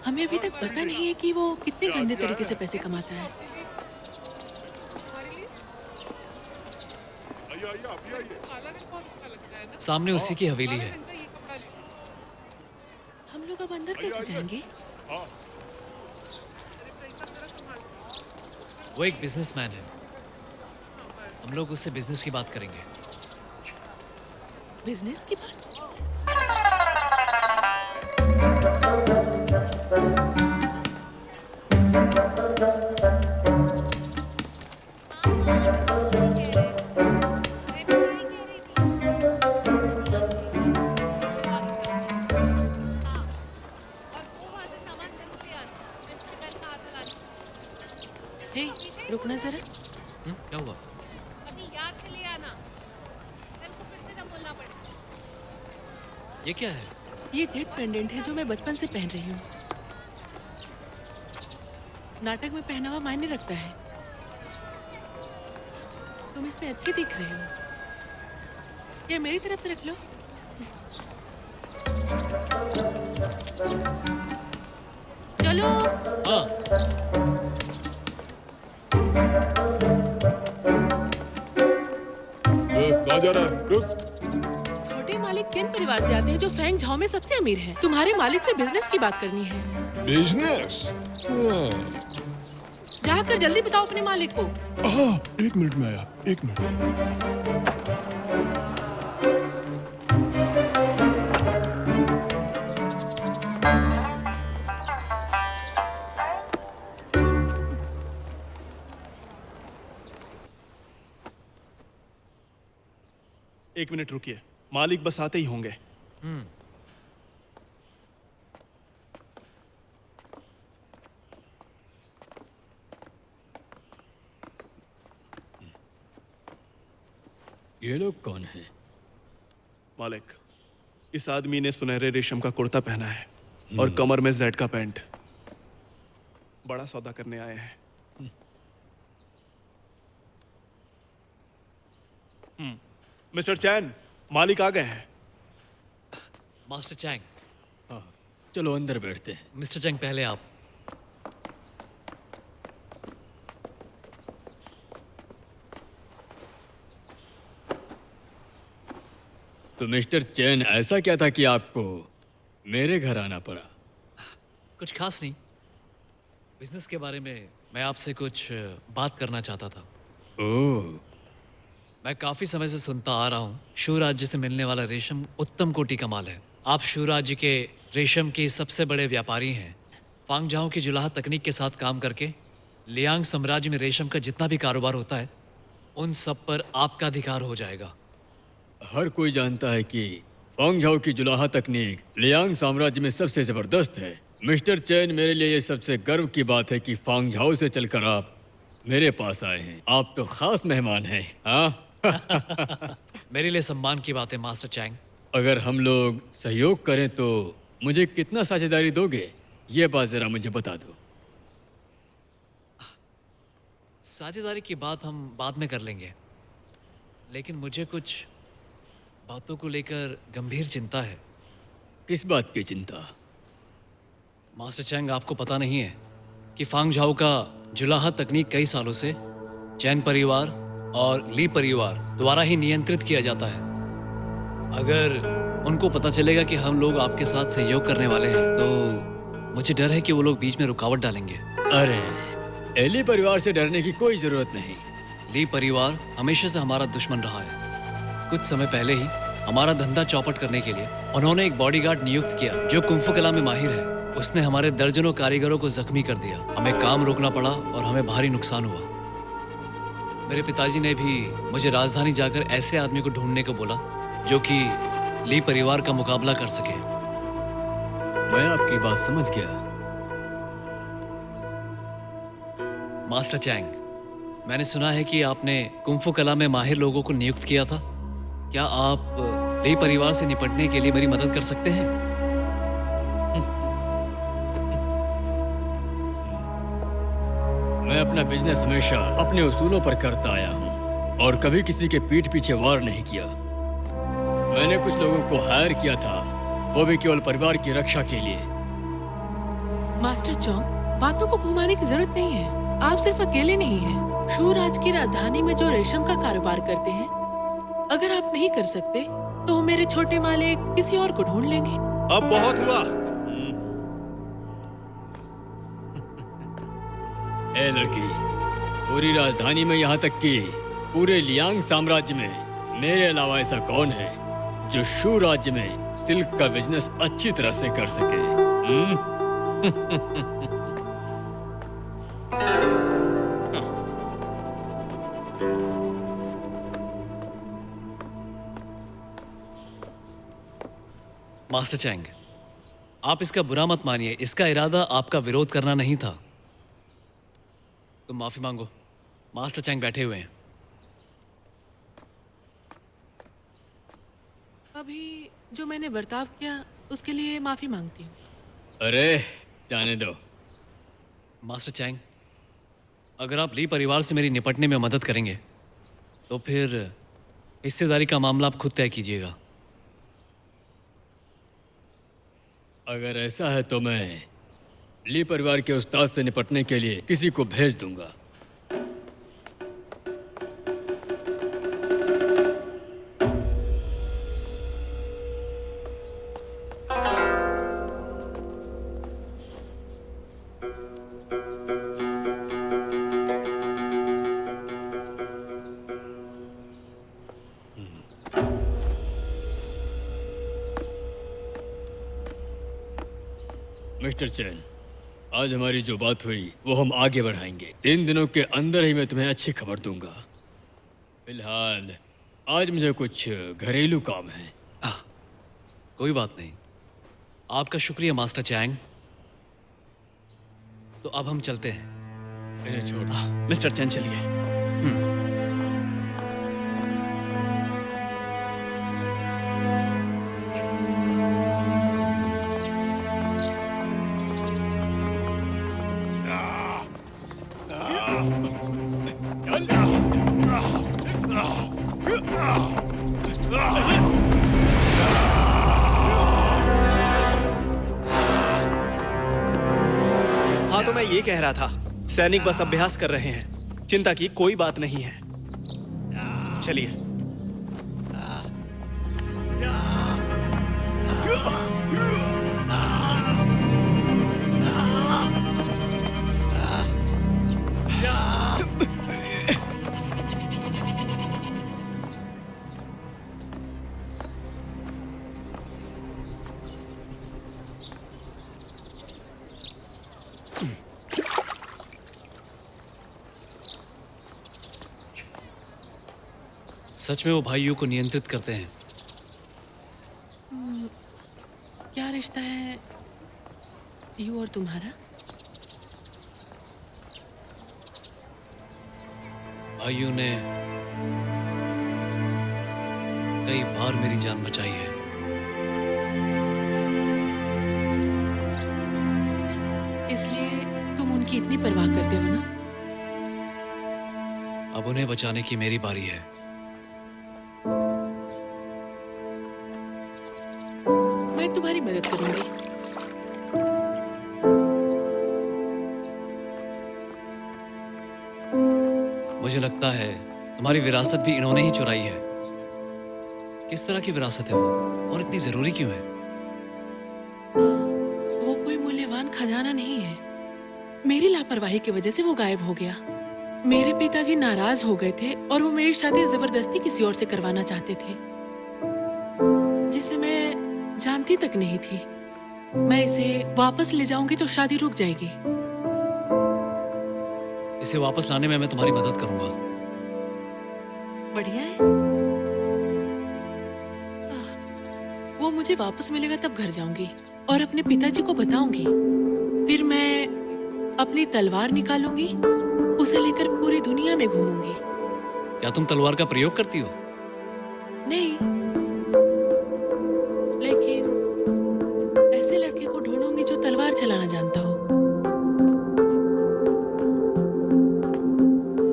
हमें अभी तक पता नहीं है कि वो कितने गंदे तरीके से पैसे कमाता है। सामने उसी की हवेली है। हम लोग अब अंदर कैसे जाएंगे? वो एक बिजनेसमैन है। हम लोग उससे बिजनेस की बात करेंगे। बिजनेस की बात? हे, रुकना जरा। क्या हुआ? अभी याद से ले आना, कल को फिर से न बोलना पड़ेगा। ये क्या है? ये जेट पेंडेंट है जो मैं बचपन से पहन रही हूँ। नाटक में पहनावा मायने रखता है। तुम इसमें अच्छे दिख रहे हो। ये मेरी तरफ से रख लो। चलो। हाँ। कहाँ जा रहा है? रुक। छोटे मालिक किन परिवार से आते हैं जो फेंग झाओ में सबसे अमीर है? तुम्हारे मालिक से बिजनेस की बात करनी है। बिजनेस? जाकर जल्दी बताओ अपने मालिक को। हाँ, 1 मिनट में आया, 1 मिनट। एक मिनट रुकिए, मालिक बस आते ही होंगे। ये लोग कौन हैं? मालिक, इस आदमी ने सुनहरे रेशम का कुर्ता पहना है और कमर में जेड का पैंट। बड़ा सौदा करने आए हैं। मिस्टर चैन, मालिक आ गए हैं। Master Chang. हाँ, चलो अंदर बैठते हैं। मिस्टर चैंग, पहले आप। तो मिस्टर चैन, ऐसा क्या था कि आपको मेरे घर आना पड़ा? कुछ खास नहीं, बिजनेस के बारे में मैं आपसे कुछ बात करना चाहता था। ओह, मैं काफी समय से सुनता आ रहा हूँ शू राज्य से मिलने वाला रेशम उत्तम कोटि का माल है। आप शू राज्य के रेशम के सबसे बड़े व्यापारी हैं। फांगझाओ की जुलाहा तकनीक के साथ काम करके लियांग साम्राज्य में रेशम का जितना भी कारोबार होता है उन सब पर आपका अधिकार हो जाएगा। हर कोई जानता है कि फांगझाओ की जुलाहा तकनीक लियांग साम्राज्य में सबसे जबरदस्त है। मिस्टर चैन, मेरे लिए ये सबसे गर्व की बात है कि फांगझाओ से चलकर आप मेरे पास आए हैं। आप तो खास मेहमान हैं। हाँ मेरे लिए सम्मान की बात है मास्टर चैंग। अगर हम लोग सहयोग करें तो मुझे कितना साझेदारी दोगे, ये बात जरा मुझे बता दो। साझेदारी की बात हम बाद में कर लेंगे, लेकिन मुझे कुछ बातों को लेकर गंभीर चिंता है। किस बात की चिंता? मास्टर चैंग, आपको पता नहीं है कि फांगझाओ का जुलाहा तकनीक कई सालों से चैन परिवार और ली परिवार द्वारा ही नियंत्रित किया जाता है। अगर उनको पता चलेगा कि हम लोग आपके साथ सहयोग करने वाले हैं तो मुझे डर है कि वो लोग बीच में रुकावट डालेंगे। अरे, ली परिवार से डरने की कोई जरूरत नहीं। ली परिवार हमेशा से हमारा दुश्मन रहा है। कुछ समय पहले ही हमारा धंधा चौपट करने के लिए उन्होंने एक बॉडीगार्ड नियुक्त किया जो कुंफू कला में माहिर है। उसने हमारे दर्जनों कारीगरों को जख्मी कर दिया। हमें काम रोकना पड़ा और हमें भारी नुकसान हुआ। मेरे पिताजी ने भी मुझे राजधानी जाकर ऐसे आदमी को ढूंढने को बोला जो कि ली परिवार का मुकाबला कर सके। मैं आपकी बात समझ गया। मास्टर चैंग, मैंने सुना है कि आपने कुंफू कला में माहिर लोगों को नियुक्त किया था। क्या आप ली परिवार से निपटने के लिए मेरी मदद कर सकते हैं? मैं अपना बिजनेस हमेशा अपने उसूलों पर करता आया हूँ और कभी किसी के पीठ पीछे वार नहीं किया। मैंने कुछ लोगों को हायर किया था, वो भी केवल परिवार की रक्षा के लिए। मास्टर चौंग, बातों को घुमाने की जरूरत नहीं है। आप सिर्फ अकेले नहीं हैं। शू राज्य की राजधानी में जो रेशम का कारोबार करते हैं, अगर आप नहीं कर सकते तो मेरे छोटे मालिक किसी और को ढूंढ लेंगे। अब बहुत हुआ। ए लड़की, पूरी राजधानी में यहाँ तक कि पूरे लियांग साम्राज्य में मेरे अलावा ऐसा कौन है जो शू राज्य में सिल्क का बिजनेस अच्छी तरह से कर सके? मास्टर चैंग, आप इसका बुरा मत मानिए। इसका इरादा आपका विरोध करना नहीं था। तुम माफी मांगो। मास्टर चैंग बैठे हुए हैं। अभी जो मैंने बर्ताव किया उसके लिए माफी मांगती हूँ। अरे जाने दो। मास्टर चैंग, अगर आप ली परिवार से मेरी निपटने में मदद करेंगे तो फिर हिस्सेदारी का मामला आप खुद तय कीजिएगा। अगर ऐसा है तो मैं ली परिवार के उस्ताद से निपटने के लिए किसी को भेज दूंगा। मिस्टर चैन, आज हमारी जो बात हुई वो हम आगे बढ़ाएंगे। 3 दिनों के अंदर ही मैं तुम्हें अच्छी खबर दूंगा। फिलहाल आज मुझे कुछ घरेलू काम है। कोई बात नहीं। आपका शुक्रिया मास्टर चैंग। तो अब हम चलते हैं। इन्हें छोड़। मिस्टर चैन चलिए। हाँ, तो मैं ये कह रहा था, सैनिक बस अभ्यास कर रहे हैं। चिंता की कोई बात नहीं है। चलिए। सच में वो भाइयों को नियंत्रित करते हैं? क्या रिश्ता है यू और तुम्हारा? भाइयों ने कई बार मेरी जान बचाई है। इसलिए तुम उनकी इतनी परवाह करते हो ना? अब उन्हें बचाने की मेरी बारी है। मैं तुम्हारी मदद करूंगी। मुझे लगता है तुम्हारी विरासत भी इन्होंने ही चुराई है। किस तरह की विरासत है वो, और इतनी जरूरी क्यों है? वो कोई मूल्यवान खजाना नहीं है। मेरी लापरवाही की वजह से वो गायब हो गया। मेरे पिताजी नाराज हो गए थे और वो मेरी शादी जबरदस्ती किसी और से करवाना चाहते थे, जिसे मैं जानती तक नहीं थी। मैं इसे वापस ले जाऊंगी तो शादी रुक जाएगी। इसे वापस लाने में मैं तुम्हारी मदद करूंगा। बढ़िया है। वो मुझे वापस मिलेगा तब घर जाऊंगी और अपने पिताजी को बताऊंगी। फिर मैं अपनी तलवार निकालूंगी, उसे लेकर पूरी दुनिया में घूमूंगी। क्या तुम तलवार का प्रयोग करती हो? नहीं, लेकिन ऐसे लड़के को ढूंढूंगी जो तलवार चलाना जानता हो।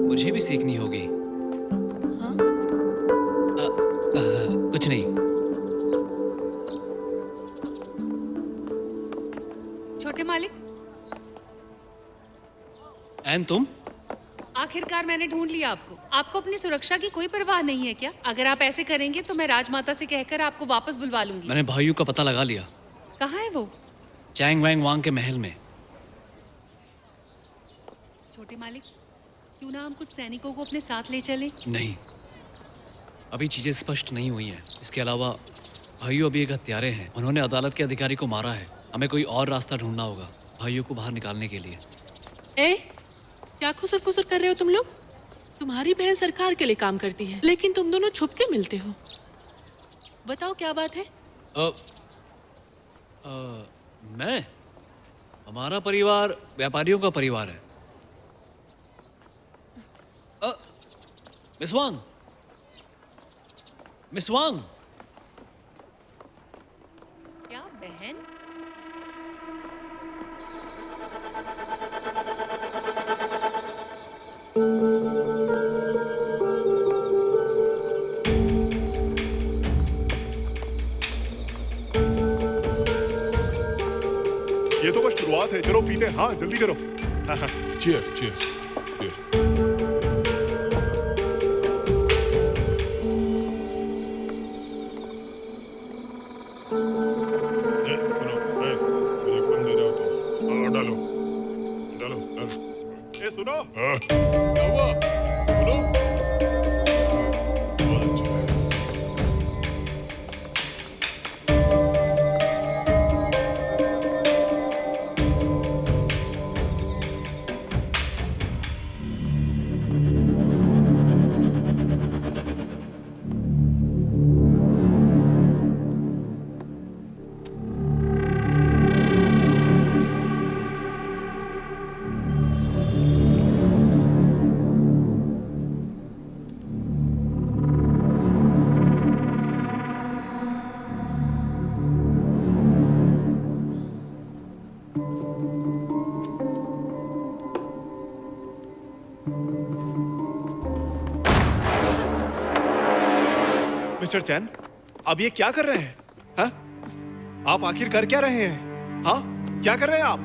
मुझे भी सीखनी होगी। हाँ? कुछ नहीं। छोटे मालिक, एन तुम? आखिरकार मैंने ढूंढ लिया आपको। आपको अपनी सुरक्षा की कोई परवाह नहीं है क्या? अगर आप ऐसे करेंगे तो मैं राजमाता से कहकर आपको वापस बुलवा लूंगी। मैंने भाइयों का पता लगा लिया। कहाँ है वो? चैंग वैंग वांग के महल में। छोटे मालिक, क्यों ना हम कुछ सैनिकों को अपने साथ ले चलें? नहीं, अभी चीजें स्पष्ट नहीं हुई हैं। इसके अलावा भाइयों अभी एक हत्यारे हैं। उन्होंने अदालत के अधिकारी को मारा है। हमें कोई और रास्ता ढूंढना होगा भाइयों को बाहर निकालने के लिए। ए, क्या खुसर फुसर कर रहे हो तुम लोग? तुम्हारी बहन सरकार के लिए काम करती है, लेकिन तुम दोनों छुप के मिलते हो। बताओ क्या बात है? मैं? हमारा परिवार व्यापारियों का परिवार है। मिस वांग, मिस वांग। क्या बहन? ये तो बस शुरुआत है। चलो पीते हैं। हाँ जल्दी करो। Cheers cheers cheers. डालो डालो डालो। ए सुनो, क्या हुआ? बोलो। बहुत अच्छा है। मिस्टर चैन, अब ये क्या कर रहे हैं? हाँ? आप आखिर कर क्या रहे हैं? हाँ? क्या कर रहे हैं आप?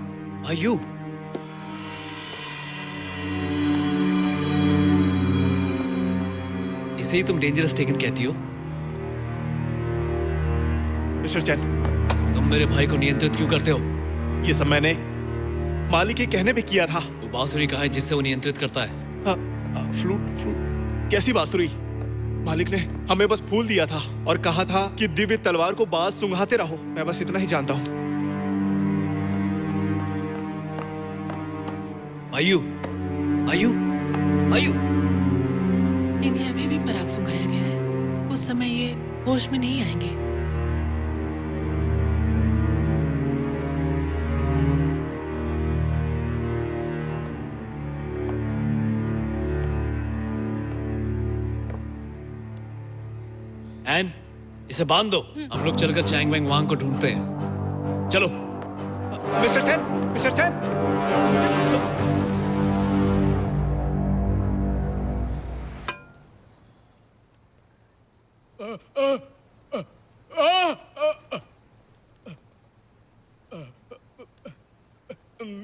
भाइयों, इसे ही तुम डेंजरस टेकन कहती हो? मिस्टर चैन, तुम मेरे भाई को नियंत्रित क्यों करते हो? ये सब मैंने मालिक के कहने पे किया था। वो बांसुरी कहाँ है जिससे वो नियंत्रित करता है? Flute flute. कैसी बांसुरी? मालिक ने हमें बस फूल दिया था और कहा था कि दिव्य तलवार को बाज सुंघाते रहो। मैं बस इतना ही जानता हूँ। भाइयों, भाइयों, भाइयों। इन्हें अभी भी पराग सुंघाया गया है। होश में नहीं आएंगे। एन, इसे बांध दो। हम लोग चलकर चैंग वैंग वांग को ढूंढते हैं। चलो। मिस्टर चैन, मिस्टर चैन।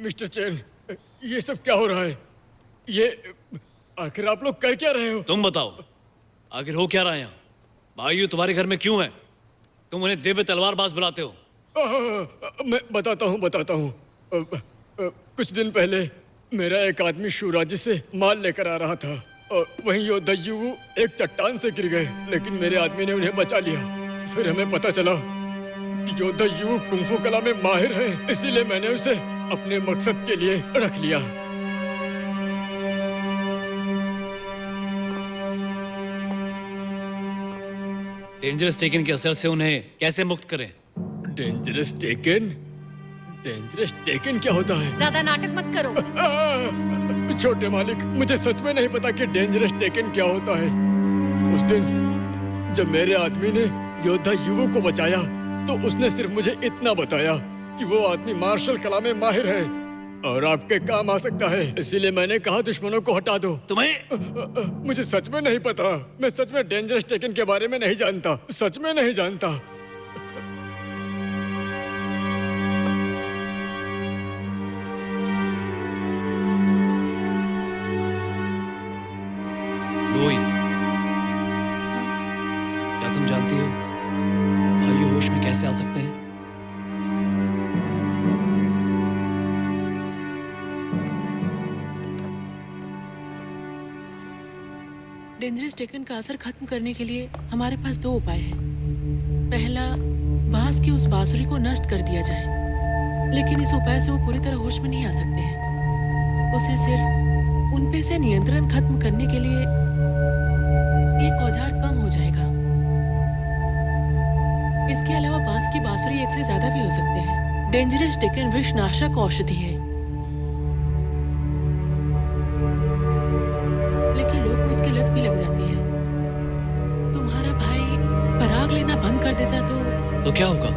मिस्टर चैन, ये सब क्या हो रहा है? ये आखिर आप लोग कर क्या रहे हो? तुम बताओ, आखिर हो क्या रहा है यहाँ? भाइयों तुम्हारे घर में क्यों है? तुम उन्हें दिव्य तलवारबाज बुलाते हो। मैं बताता हूँ। कुछ दिन पहले मेरा एक आदमी शूराजी से माल लेकर आ रहा था और वहीं योद्धा युवु एक चट्टान से गिर गए, लेकिन मेरे आदमी ने उन्हें बचा लिया। फिर हमें पता चला कि योद्धा युवु कुंफू कला में माहिर है, इसीलिए मैंने उसे अपने मकसद के लिए रख लिया। डेंजरस टेकन के असर से उन्हें कैसे मुक्त करें? Dangerous taken? डेंजरस टेकन क्या होता है? ज्यादा नाटक मत करो। छोटे मालिक, मुझे सच में नहीं पता कि डेंजरस टेकन क्या होता है। उस दिन जब मेरे आदमी ने योद्धा युवु को बचाया तो उसने सिर्फ मुझे इतना बताया कि वो आदमी मार्शल कला में माहिर है और आपके काम आ सकता है, इसीलिए मैंने कहा दुश्मनों को हटा दो। तुम्हें? मुझे सच में नहीं पता। मैं सच में डेंजरस टेकन के बारे में नहीं जानता, सच में नहीं जानता। लोई, क्या तुम जानती हो भाई होश में कैसे आ सकते हैं? डेंजरस टेकन का असर खत्म करने के लिए हमारे पास दो उपाय हैं। पहला, बांस की उस बांसुरी को नष्ट कर दिया जाए, लेकिन इस उपाय से वो पूरी तरह होश में नहीं आ सकते हैं। उसे सिर्फ उन पे से नियंत्रण खत्म करने के लिए एक औजार कम हो जाएगा। इसके अलावा बांस की बांसुरी एक से ज्यादा भी हो सकते हैं। डेंजरस टेकन विषनाशक औषधि है, लेकिन लोग को इसकी लत भी लग जाती है। तुम्हारा भाई पराग लेना बंद कर देता तो क्या होगा?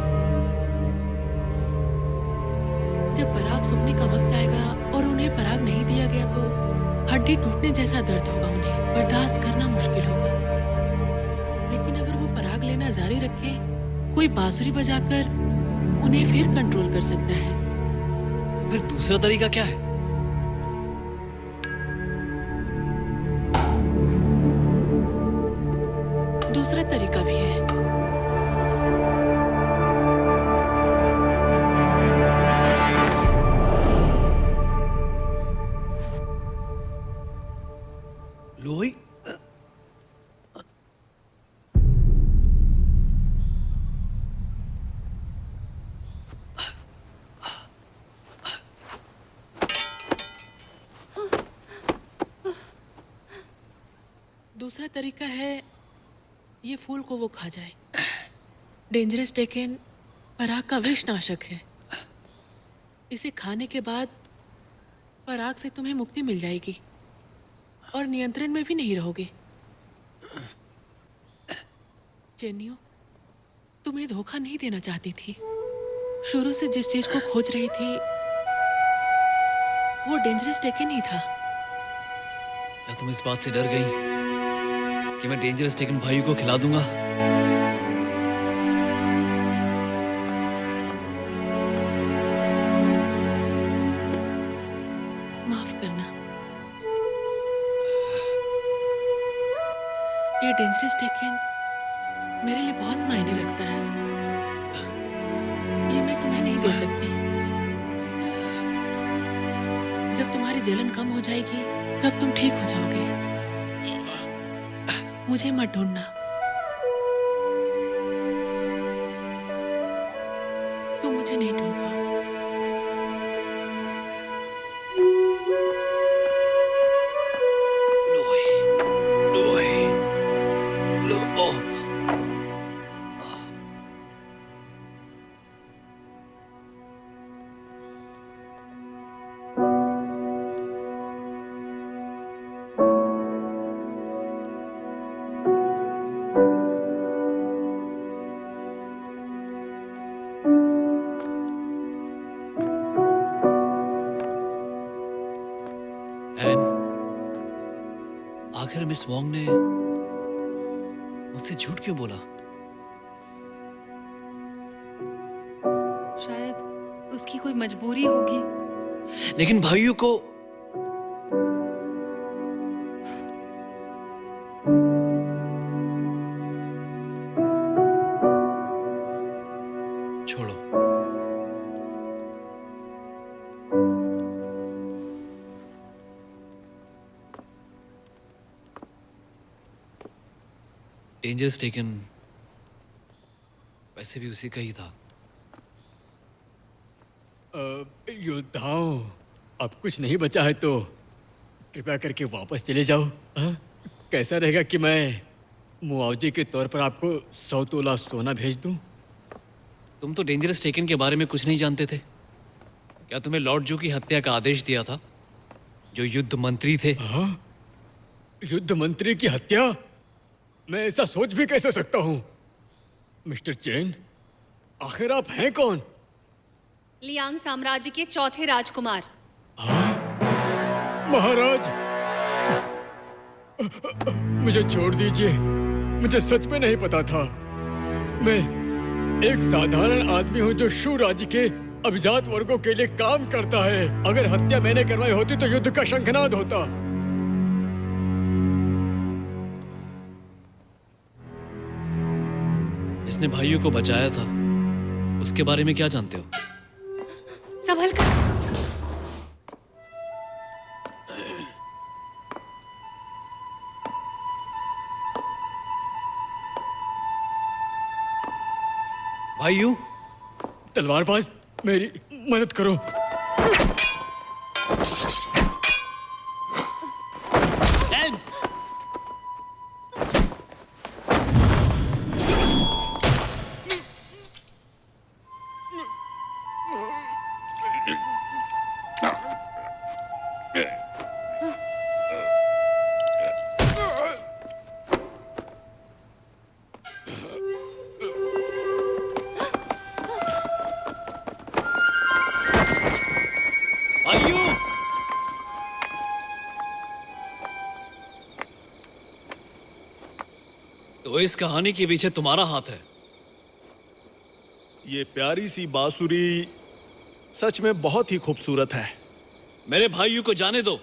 जब पराग सूखने का वक्त आएगा और उन्हें पराग नहीं दिया गया तो हड्डी टूटने जैसा दर्द होगा, उन्हें बर्दाश्त करना मुश्किल होगा। लेकिन अगर वो पराग लेना जारी रखे, कोई बांसुरी बजाकर उन्हें फिर कंट्रोल कर सकता है। फिर दूसरा तरीका क्या है? दूसरा तरीका भी है। लोई? दूसरा तरीका है ये फूल को वो खा जाए। डेंजरस टेकन पराग का विषनाशक है। इसे खाने के बाद पराग से तुम्हें मुक्ति मिल जाएगी और नियंत्रण में भी नहीं रहोगे। जेनियो, तुम्हें धोखा नहीं देना चाहती थी। शुरू से जिस चीज को खोज रही थी वो डेंजरस टेकन ही था। क्या तुम इस बात से डर गई कि मैं डेंजरस टेकन भाई को खिला दूंगा? माफ करना। ये डेंजरस टेकन मेरे लिए बहुत मायने रखता है। ये मैं तुम्हें नहीं दे सकती। जब तुम्हारी जलन कम हो जाएगी तब तुम ठीक हो जाओगे। मुझे मत ढूंढना। तुम मुझे नहीं ढूंढ पाओ। मिस वोंग ने मुझसे झूठ क्यों बोला? शायद उसकी कोई मजबूरी होगी। लेकिन भाइयों को छोड़ो। डेंजरस टेकन वैसे भी उसी का ही था। योद्धाओं, अब कुछ नहीं बचा है तो कृपया करके वापस चले जाओ। हाँ? कैसा रहेगा कि मैं मुआवजे के तौर पर आपको 100 तोला सोना भेज दूं? तुम तो डेंजरस टेकन के बारे में कुछ नहीं जानते थे। क्या तुम्हें लॉर्ड जू की हत्या का आदेश दिया था, जो युद्ध मंत्री थे? हाँ? युद्ध मंत्री की हत्या? मैं ऐसा सोच भी कैसे सकता हूँ? मिस्टर चेन, आखिर आप हैं कौन? लियांग साम्राज्य के चौथे राजकुमार। महाराज, मुझे छोड़ दीजिए। मुझे सच में नहीं पता था। मैं एक साधारण आदमी हूँ जो शू राज्य के अभिजात वर्गों के लिए काम करता है। अगर हत्या मैंने करवाई होती तो युद्ध का शंखनाद होता। इसने भाइयों को बचाया था, उसके बारे में क्या जानते हो? संभल कर। भाइयों, तलवारबाज, मेरी मदद करो। तो इस कहानी के पीछे तुम्हारा हाथ है। ये प्यारी सी बांसुरी सच में बहुत ही खूबसूरत है। मेरे भाइयों को जाने दो।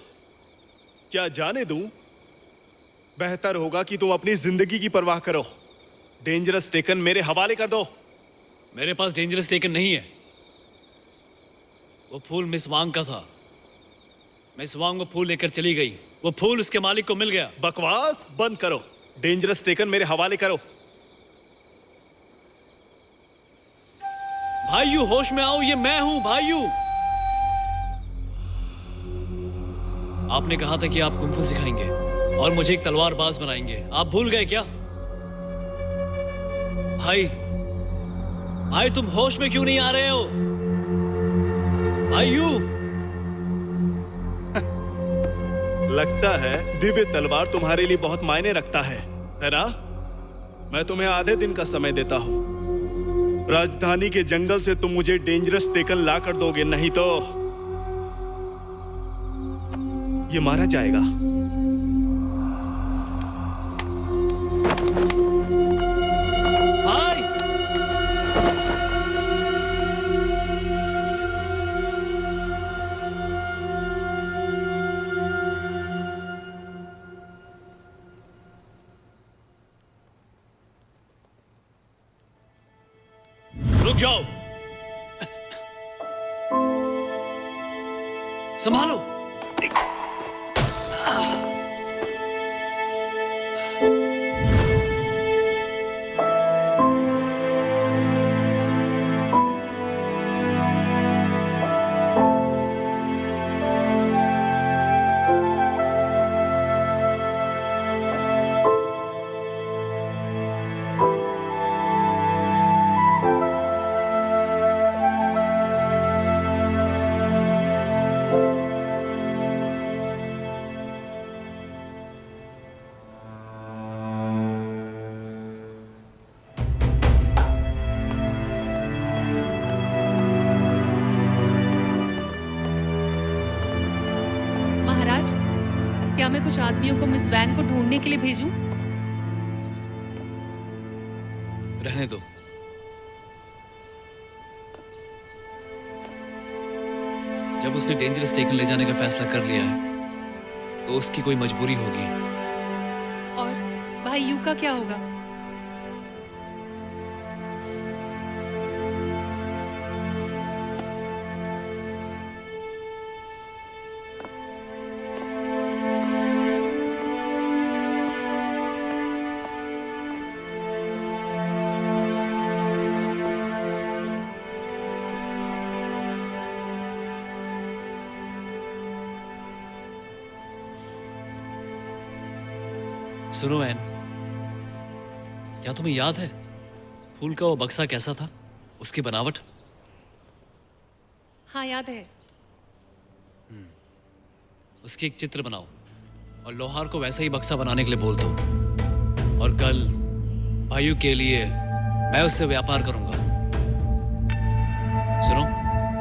क्या जाने दूं? बेहतर होगा कि तुम अपनी जिंदगी की परवाह करो। डेंजरस टेकन मेरे हवाले कर दो। मेरे पास डेंजरस टेकन नहीं है। वो फूल मिस वांग का था। मिस वांग वो फूल लेकर चली गई। वो फूल उसके मालिक को मिल गया। बकवास बंद करो। डेंजरस टेकन मेरे हवाले करो। भाइयों, होश में आओ, ये मैं हूं। भाइयों, आपने कहा था कि आप कुंफू सिखाएंगे और मुझे एक तलवारबाज बनाएंगे। आप भूल गए क्या? भाई, भाई तुम होश में क्यों नहीं आ रहे हो? भाइयों, लगता है दिव्य तलवार तुम्हारे लिए बहुत मायने रखता है ना? मैं तुम्हें आधे दिन का समय देता हूं। राजधानी के जंगल से तुम मुझे डेंजरस टेकन ला कर दोगे, नहीं तो ये मारा जाएगा। भाई, रुक जाओ। संभालो। कुछ आदमियों को मिस वैंग को ढूंढने के लिए भेजूं? रहने दो। जब उसने डेंजरस टेकन ले जाने का फैसला कर लिया है तो उसकी कोई मजबूरी होगी। और भाई यू का क्या होगा? सुनो एन, क्या तुम्हें याद है फूल का वो बक्सा कैसा था, उसकी बनावट? हाँ याद है। उसकी एक चित्र बनाओ और लोहार को वैसा ही बक्सा बनाने के लिए बोल दो। और कल भाइयों के लिए मैं उससे व्यापार करूंगा। सुनो,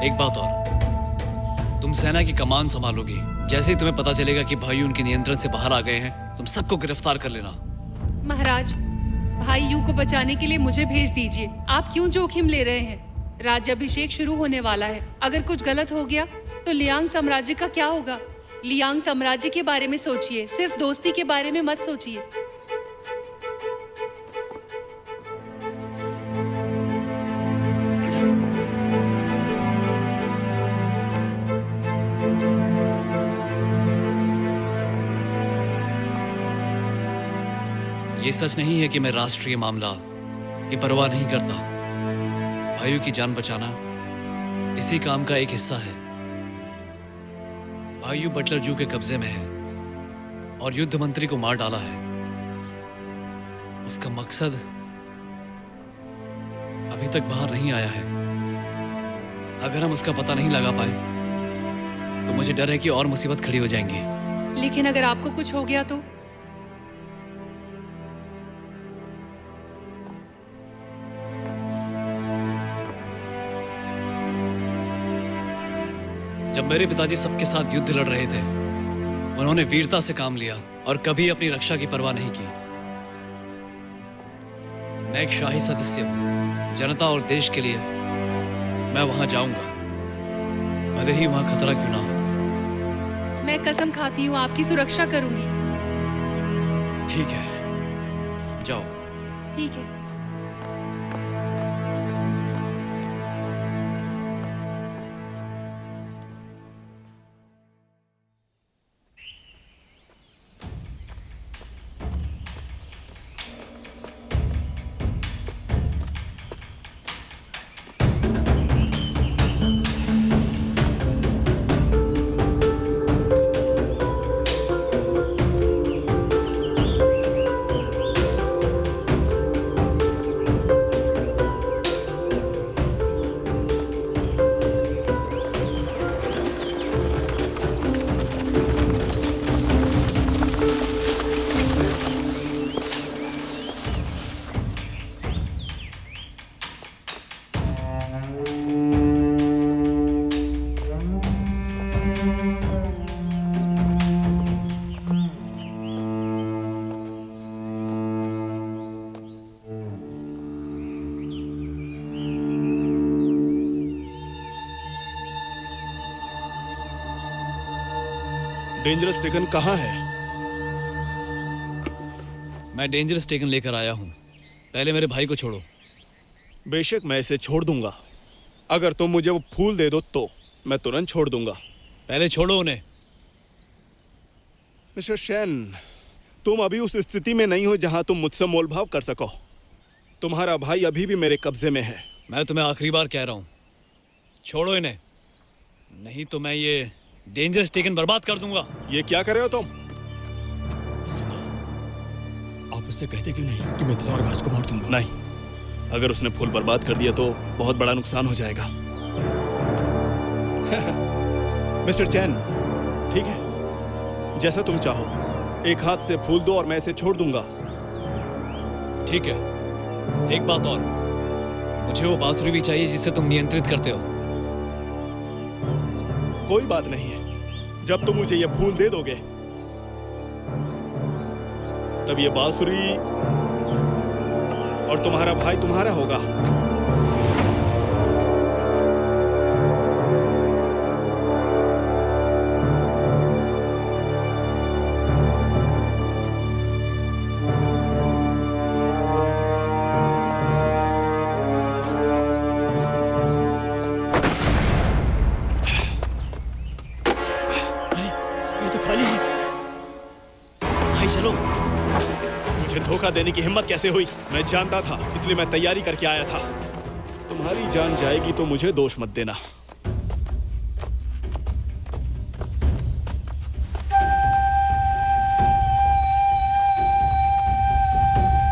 एक बात और, तुम सेना की कमान संभालोगी। जैसे ही तुम्हें पता चलेगा कि भाई उनके नियंत्रण से बाहर आ गए हैं, तुम सबको गिरफ्तार कर लेना। महाराज, भाई यू को बचाने के लिए मुझे भेज दीजिए। आप क्यों जोखिम ले रहे हैं? राज्याभिषेक शुरू होने वाला है। अगर कुछ गलत हो गया तो लियांग साम्राज्य का क्या होगा? लियांग साम्राज्य के बारे में सोचिए, सिर्फ दोस्ती के बारे में मत सोचिए। ये सच नहीं है कि मैं राष्ट्रीय मामला की परवाह नहीं करता। भाइयों की जान बचाना इसी काम का एक हिस्सा है। भाइयों बटलर जू के कब्जे में है और युद्ध मंत्री को मार डाला है। उसका मकसद अभी तक बाहर नहीं आया है। अगर हम उसका पता नहीं लगा पाए तो मुझे डर है कि और मुसीबत खड़ी हो जाएंगी। लेकिन अगर आपको कुछ हो गया तो? जब मेरे पिताजी सबके साथ युद्ध लड़ रहे थे, उन्होंने वीरता से काम लिया और कभी अपनी रक्षा की परवाह नहीं की। मैं एक शाही सदस्य हूं। जनता और देश के लिए मैं वहां जाऊंगा, भले ही वहां खतरा क्यों ना हो। मैं कसम खाती हूँ आपकी सुरक्षा करूंगी। ठीक है, जाओ। ठीक है। डेंजरस टेकन कहाँ है? मैं डेंजरस टेकन लेकर आया हूं। पहले मेरे भाई को छोड़ो। बेशक मैं इसे छोड़ दूंगा। अगर तुम मुझे वो फूल दे दो तो मैं तुरंत छोड़ दूंगा। पहले छोड़ो उन्हें। मिस्टर शेन, तुम अभी उस स्थिति में नहीं हो जहां तुम मुझसे मोलभाव कर सको। तुम्हारा भाई अभी भी मेरे कब्जे में है। मैं तुम्हें आखिरी बार कह रहा हूं, छोड़ो इन्हें, नहीं तो मैं ये डेंजरस टेकन बर्बाद कर दूंगा। ये क्या कर रहे हो तुम? सुना, आप उससे कहते क्यों नहीं कि मैं तलवारबाज को मार दूंगा? नहीं, अगर उसने फूल बर्बाद कर दिया तो बहुत बड़ा नुकसान हो जाएगा। मिस्टर चैन, ठीक है, जैसा तुम चाहो। एक हाथ से फूल दो और मैं इसे छोड़ दूंगा। ठीक है, एक बात और, मुझे वो बांसुरी भी चाहिए जिसे तुम नियंत्रित करते हो। कोई बात नहीं है, जब तुम मुझे ये फूल दे दोगे तब ये बांसुरी और तुम्हारा भाई तुम्हारा होगा। धोखा देने की हिम्मत कैसे हुई? मैं जानता था, इसलिए मैं तैयारी करके आया था। तुम्हारी जान जाएगी तो मुझे दोष मत देना।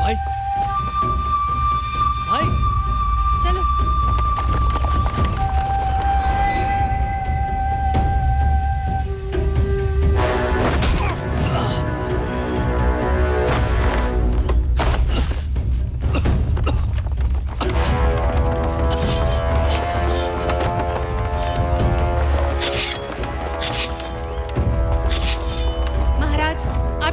भाई, भाई, चलो।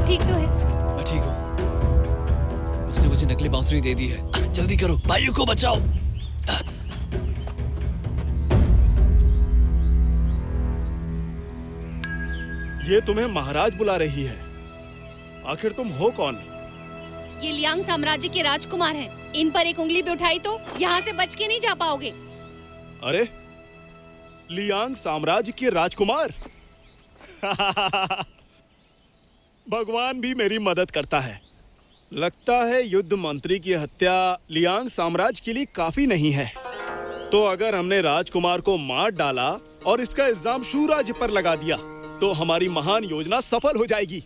ठीक तो है? मैं ठीक हूँ। उसने मुझे नकली बांसुरी दे दी है। जल्दी करो, भाइयों को बचाओ। ये तुम्हें महाराज बुला रही है। आखिर तुम हो कौन? ये लियांग साम्राज्य के राजकुमार हैं। इन पर एक उंगली भी उठाई तो यहाँ से बच के नहीं जा पाओगे। अरे, लियांग साम्राज्य के राजकुमार? भगवान भी मेरी मदद करता है। लगता है युद्ध मंत्री की हत्या लियांग साम्राज्य के लिए काफी नहीं है। तो अगर हमने राजकुमार को मार डाला और इसका इल्जाम शू राज्य पर लगा दिया तो हमारी महान योजना सफल हो जाएगी।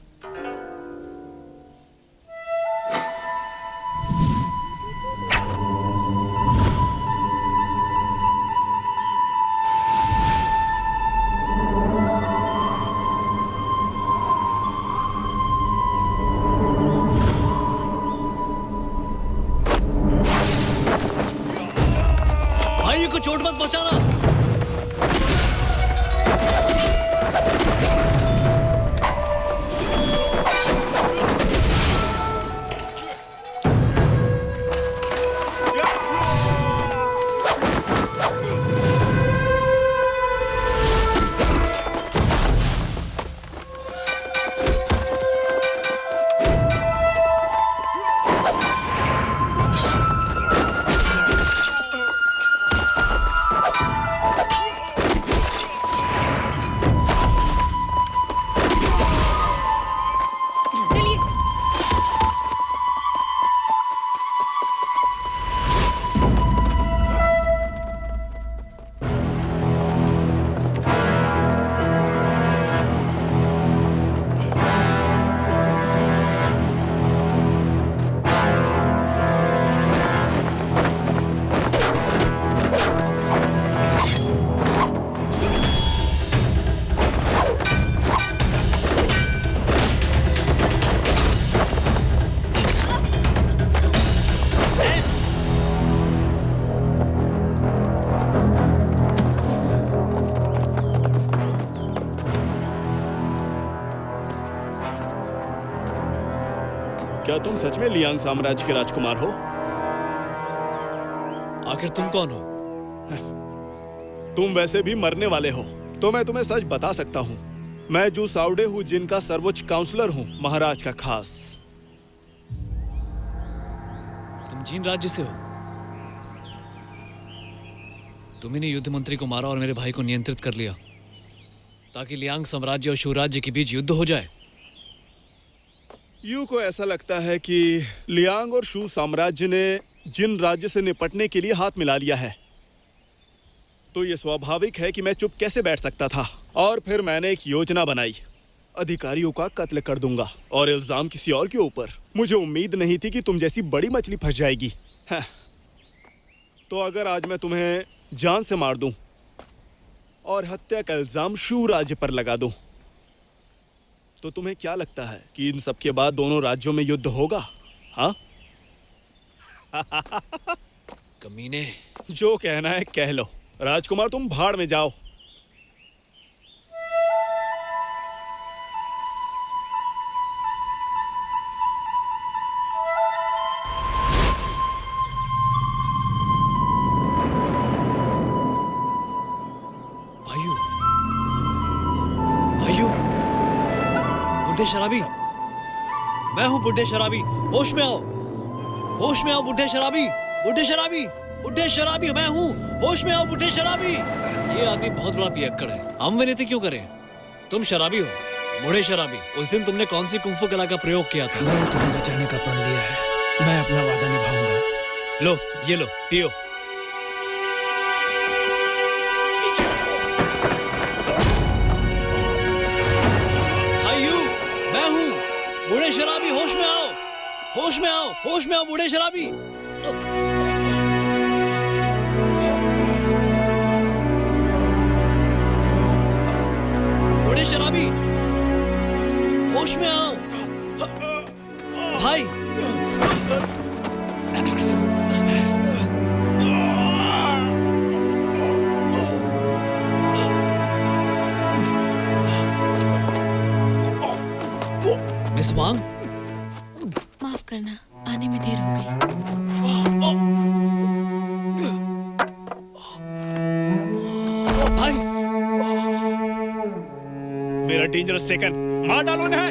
को चोट मत पहुंचाना। क्या तुम सच में लियांग साम्राज्य के राजकुमार हो? आखिर तुम कौन हो? तुम वैसे भी मरने वाले हो, तो मैं तुम्हें सच बता सकता हूँ। मैं जू साउडे हूँ, जिनका सर्वोच्च काउंसलर हूँ, महाराज का खास। तुम जीन राज्य से हो? तुम्ही ने युद्ध मंत्री को मारा और मेरे भाई को नियंत्रित कर लिया ताकि लियांग साम्राज्य और शू राज्य के बीच युद्ध हो जाए। यू को ऐसा लगता है कि लियांग और शू साम्राज्य ने जिन राज्य से निपटने के लिए हाथ मिला लिया है, तो ये स्वाभाविक है कि मैं चुप कैसे बैठ सकता था। और फिर मैंने एक योजना बनाई। अधिकारियों का कत्ल कर दूंगा और इल्जाम किसी और के ऊपर। मुझे उम्मीद नहीं थी कि तुम जैसी बड़ी मछली फंस जाएगी। तो अगर आज मैं तुम्हें जान से मार दूं और हत्या का इल्जाम शू राज्य पर लगा दूं, तो तुम्हें क्या लगता है कि इन सब के बाद दोनों राज्यों में युद्ध होगा? हाँ? कमीने। जो कहना है कह लो। राजकुमार, तुम भाड़ में जाओ। बुढ़े शराबी, मैं हूँ बुढ़े शराबी, होश में आओ, होश में आओ बुढ़े शराबी, बुढ़े शराबी, बुढ़े शराबी मैं हूँ, होश में आओ बुढ़े शराबी। ये आदमी बहुत बड़ा पियक्कड़ है, हम विनती क्यों करें? तुम शराबी हो, बूढ़े शराबी। उस दिन तुमने कौन सी कुंफू कला का प्रयोग किया था? मैं तुम्हें बचाने का प्रण लिया है, मैं अपना वादा निभाऊंगा। लो, ये लो, पियो। भाइयों, मैं हूँ बूढ़े शराबी, होश में आओ, होश में आओ, होश में आओ बूढ़े शराबी। बूढ़े शराबी, होश में आओ। भाई, मिस वांग, माफ करना, आने में देर हो गई। भाई, मेरा डेंजरस सेकंड मार डालो ना।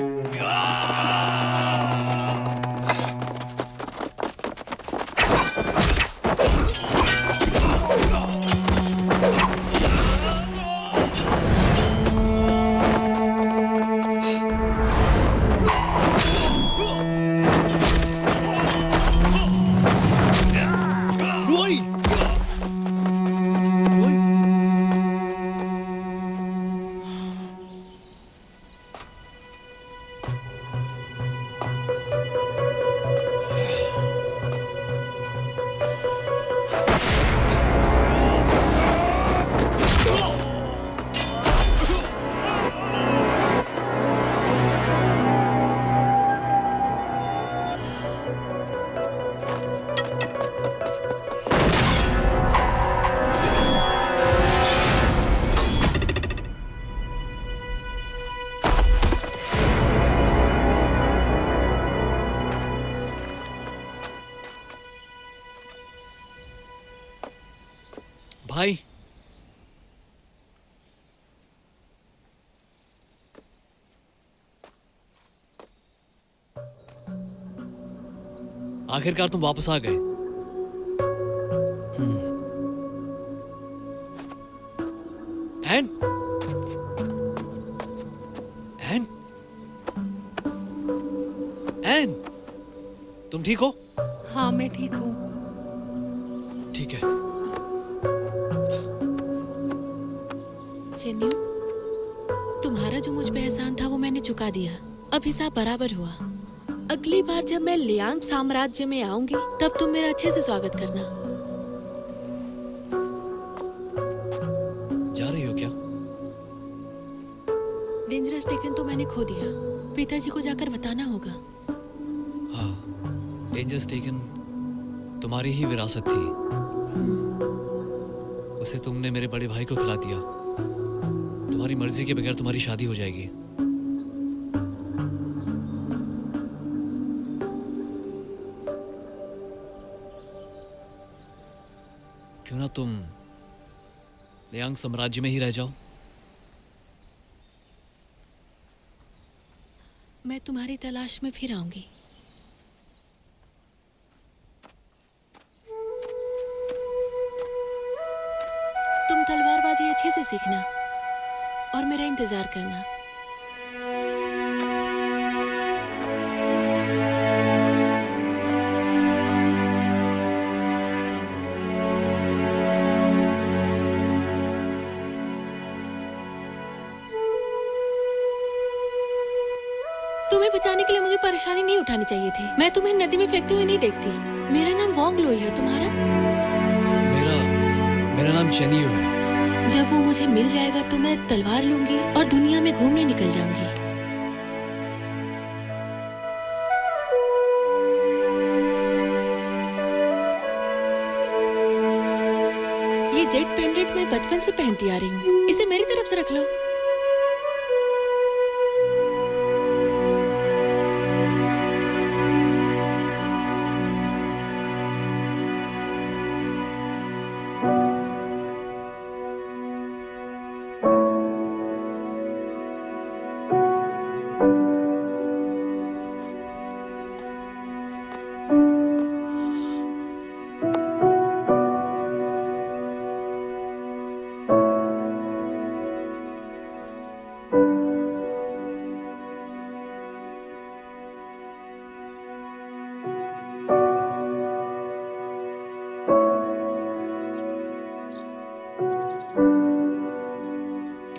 भाई, आखिरकार तुम वापस आ गए। एन, एन, एन, तुम ठीक हो? हाँ, मैं ठीक हूँ। ठीक है। चेन्नू, तुम्हारा जो मुझ पे एहसान था वो मैंने चुका दिया। अब हिसाब बराबर हुआ। अगली बार जब मैं लियांग साम्राज्य में आऊंगी तब तुम मेरा अच्छे से स्वागत करना। जा रही हो क्या? डेंजरस टेकन तो मैंने खो दिया, पिताजी को जाकर बताना होगा। हाँ, डेंजरस टेकन तुम्हारी ही विरासत थी। उसे तुमने मेरे बड़े भाई को खिला दिया। तुम्हारी मर्जी के बगैर तुम्हारी शादी हो जाएगी। क्यों ना तुम लियांग साम्राज्य में ही रह जाओ? मैं तुम्हारी तलाश में फिर आऊंगी। तुम तलवारबाजी अच्छे से सीखना और मेरा इंतजार करना। तुम्हें बचाने के लिए मुझे परेशानी नहीं उठानी चाहिए थी। मैं तुम्हें नदी में फेंकते हुए नहीं देखती। मेरा नाम वोंग लोई है, तुम्हारा? मेरा नाम चेनियो है। जब वो मुझे मिल जाएगा तो मैं तलवार लूंगी और दुनिया में घूमने निकल जाऊंगी। ये जेट पेंडेंट मैं बचपन से पहनती आ रही हूँ। इसे मेरी तरफ से रख लो।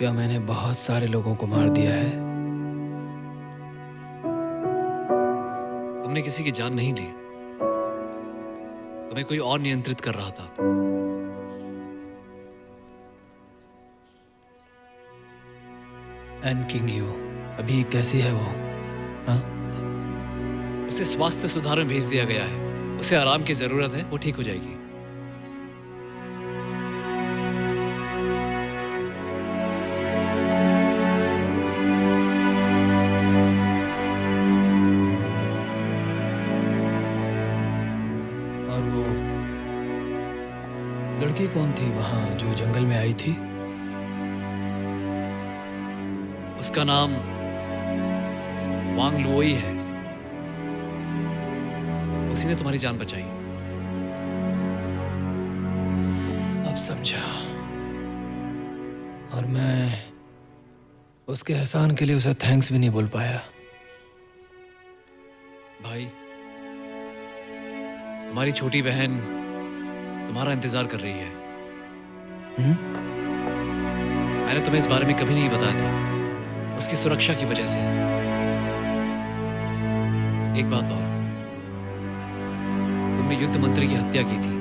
क्या मैंने बहुत सारे लोगों को मार दिया है? तुमने किसी की जान नहीं ली, तुम्हें कोई और नियंत्रित कर रहा था। एन किंग यू अभी कैसी है वो? हाँ? उसे स्वास्थ्य सुधार में भेज दिया गया है। उसे आराम की जरूरत है, वो ठीक हो जाएगी। और वो लड़की कौन थी वहां जो जंगल में आई थी? उसका नाम वांग लुओई है। उसी ने तुम्हारी जान बचाई। अब समझा। और मैं उसके एहसान के लिए उसे थैंक्स भी नहीं बोल पाया। भाई, तुम्हारी छोटी बहन तुम्हारा इंतजार कर रही है। मैंने तुम्हें इस बारे में कभी नहीं बताया था, उसकी सुरक्षा की वजह से। एक बात और, तुमने युद्ध मंत्री की हत्या की थी,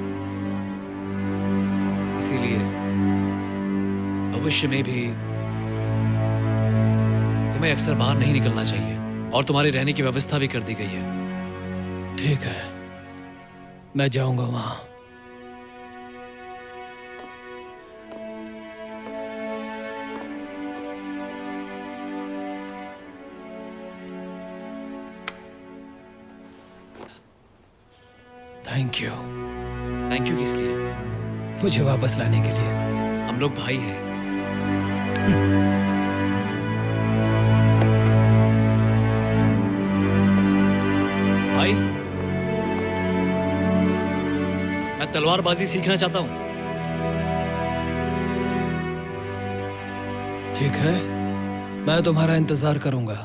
इसीलिए भविष्य में भी तुम्हें अक्सर बाहर नहीं निकलना चाहिए और तुम्हारे रहने की व्यवस्था भी कर दी गई है। ठीक है, मैं जाऊंगा वहां। Thank you. थैंक यू किस लिए? मुझे वापस लाने के लिए। हम लोग भाई हैं। भाई, मैं तलवारबाजी सीखना चाहता हूं। ठीक है, मैं तुम्हारा इंतजार करूंगा।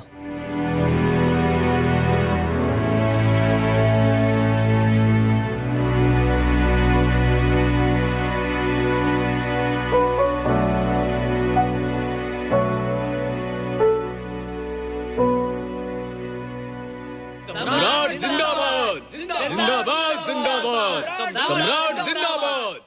सम्राट जिंदाबाद! जिंदाबाद! जिंदाबाद! सम्राट जिंदाबाद!